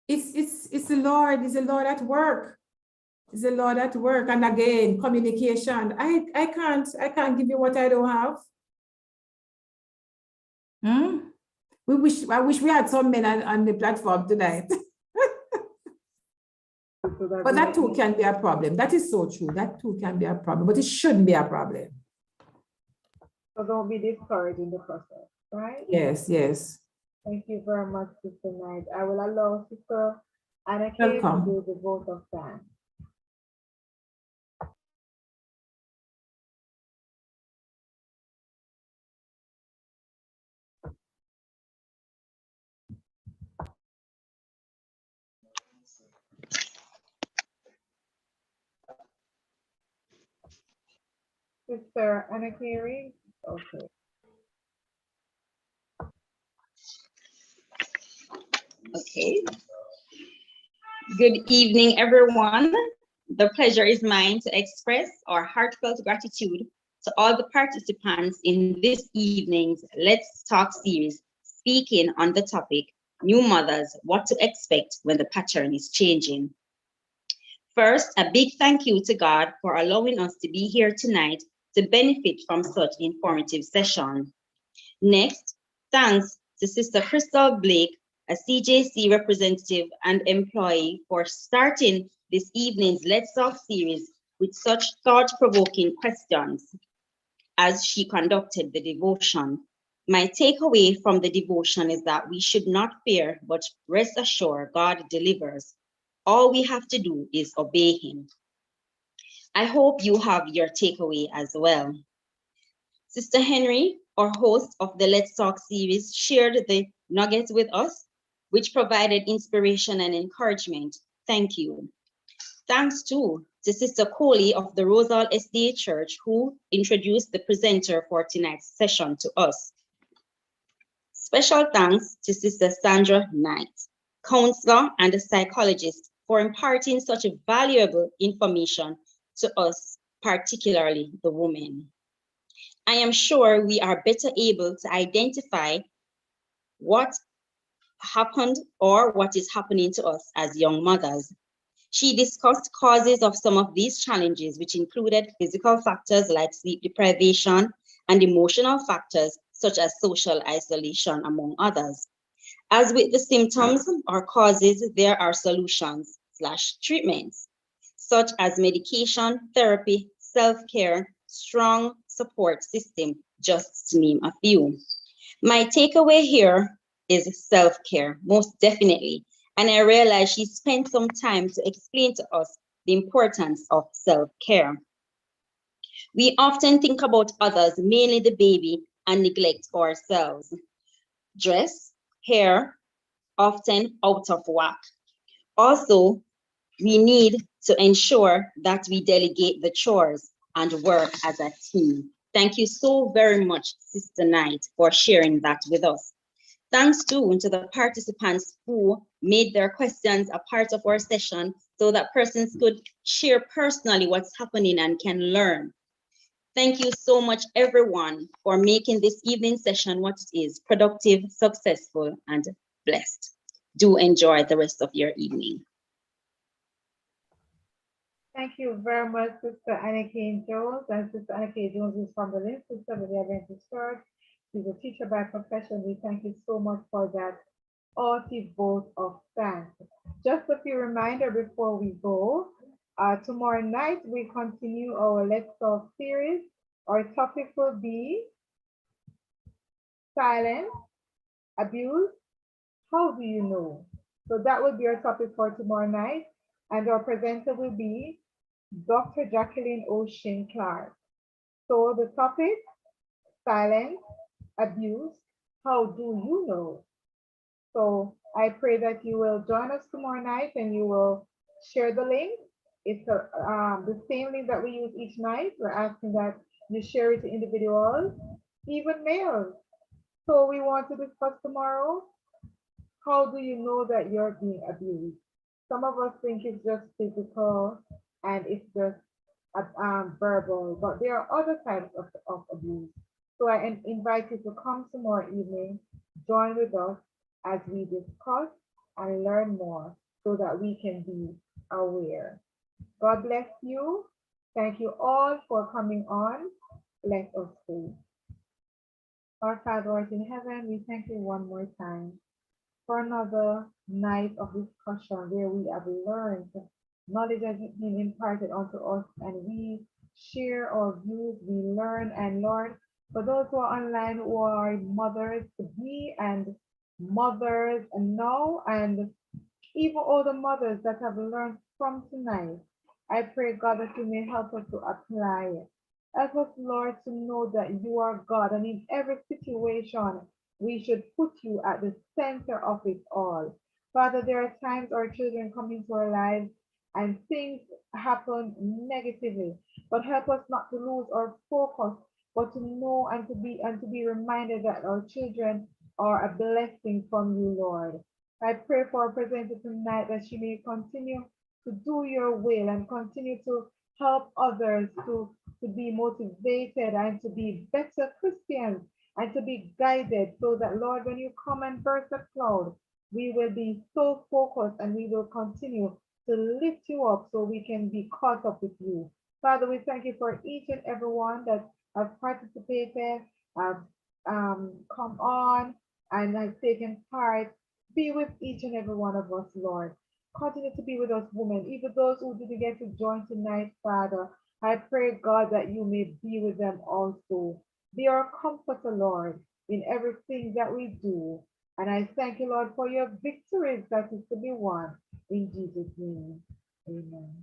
It's the Lord, it's the Lord at work. It's the Lord at work. And again, communication. I can't give you what I don't have. I wish we had some men on the platform tonight. But that too can be a problem. That is so true. That too can be a problem, but it shouldn't be a problem. So don't be discouraged in the process, right? Yes, yes. Thank you very much, Sister Knight. I will allow Sister Anna Kay to Welcome. do the vote of thanks. Sister Anna Kay, okay. Okay. Good evening, everyone. The pleasure is mine to express our heartfelt gratitude to all the participants in this evening's Let's Talk series, speaking on the topic, New Mothers, What to Expect When the Pattern is Changing. First, a big thank you to God for allowing us to be here tonight to benefit from such informative session. Next, thanks to Sister Crystal Blake, a CJC representative and employee, for starting this evening's Let's Talk series with such thought-provoking questions as she conducted the devotion. My takeaway from the devotion is that we should not fear, but rest assured God delivers. All we have to do is obey him. I hope you have your takeaway as well. Sister Henry, our host of the Let's Talk series, shared the nuggets with us, which provided inspiration and encouragement. Thank you. Thanks too to Sister Coley of the Hall S.D.A Church, who introduced the presenter for tonight's session to us. Special thanks to Sister Sandra Knight, counselor and a psychologist, for imparting such valuable information to us, particularly the women. I am sure we are better able to identify what happened or what is happening to us as young mothers. She discussed causes of some of these challenges, which included physical factors like sleep deprivation and emotional factors such as social isolation, among others. As with the symptoms or causes, there are solutions/treatments, such as medication, therapy, self-care, strong support system, just to name a few. My takeaway here is self-care, most definitely. And I realized she spent some time to explain to us the importance of self-care. We often think about others, mainly the baby, and neglect ourselves. Dress, hair, often out of whack. Also, we need to ensure that we delegate the chores and work as a team. Thank you so very much, Sister Knight, for sharing that with us. Thanks too to the participants who made their questions a part of our session so that persons could share personally what's happening and can learn. Thank you so much, everyone, for making this evening session what it is: productive, successful, and blessed. Do enjoy the rest of your evening. Thank you very much, Sister Anna Kay Jones. And Sister Anna Kay Jones is from the Lynn Sister of the Adventist Church. She's a teacher by profession. We thank you so much for that hearty vote of thanks. Just a few reminder before we go. Tomorrow night, we continue our Let's Talk series. Our topic will be silence, abuse, how do you know? So that will be our topic for tomorrow night. And our presenter will be Dr. Jacqueline O'Shane Clark. So the topic, silence, abuse, how do you know? So I pray that you will join us tomorrow night and you will share the link. It's the same link that we use each night. We're asking that you share it to individuals, even males. So we want to discuss tomorrow, how do you know that you're being abused? Some of us think it's just physical and it's just verbal, but there are other types of abuse. So I invite you to come tomorrow evening, join with us as we discuss and learn more so that we can be aware. God bless you. Thank you all for coming on. Let us pray. Our Father who art in heaven, we thank you one more time for another night of discussion where we have learned knowledge has been imparted unto us and we share our views, we learn and learn. For those who are online who are mothers to be and mothers now and even all the mothers that have learned from tonight, I pray God that you may help us to apply it. Help us, Lord, to know that you are God and in every situation we should put you at the center of it all. Father, there are times our children come into our lives and things happen negatively, but help us not to lose our focus, but to know and to be reminded that our children are a blessing from you, Lord. I pray for our presenter tonight that she may continue to do your will and continue to help others to be motivated and to be better Christians and to be guided so that, Lord, when you come and burst a cloud, we will be so focused and we will continue to lift you up so we can be caught up with you. Father, we thank you for each and every one that has participated, have come on and has taken part. Be with each and every one of us, Lord. Continue to be with us, women, even those who didn't get to join tonight, Father. I pray, God, that you may be with them also. Be our comforter, Lord, in everything that we do. And I thank you, Lord, for your victories that is to be won. In Jesus' name, amen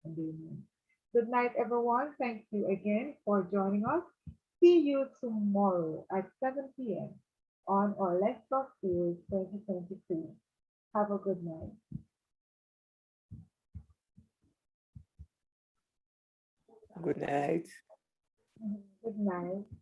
and amen. Good night, everyone. Thank you again for joining us. See you tomorrow at 7 p.m. on our Let's Talk Series 2022. Have a good night. Good night. Good night.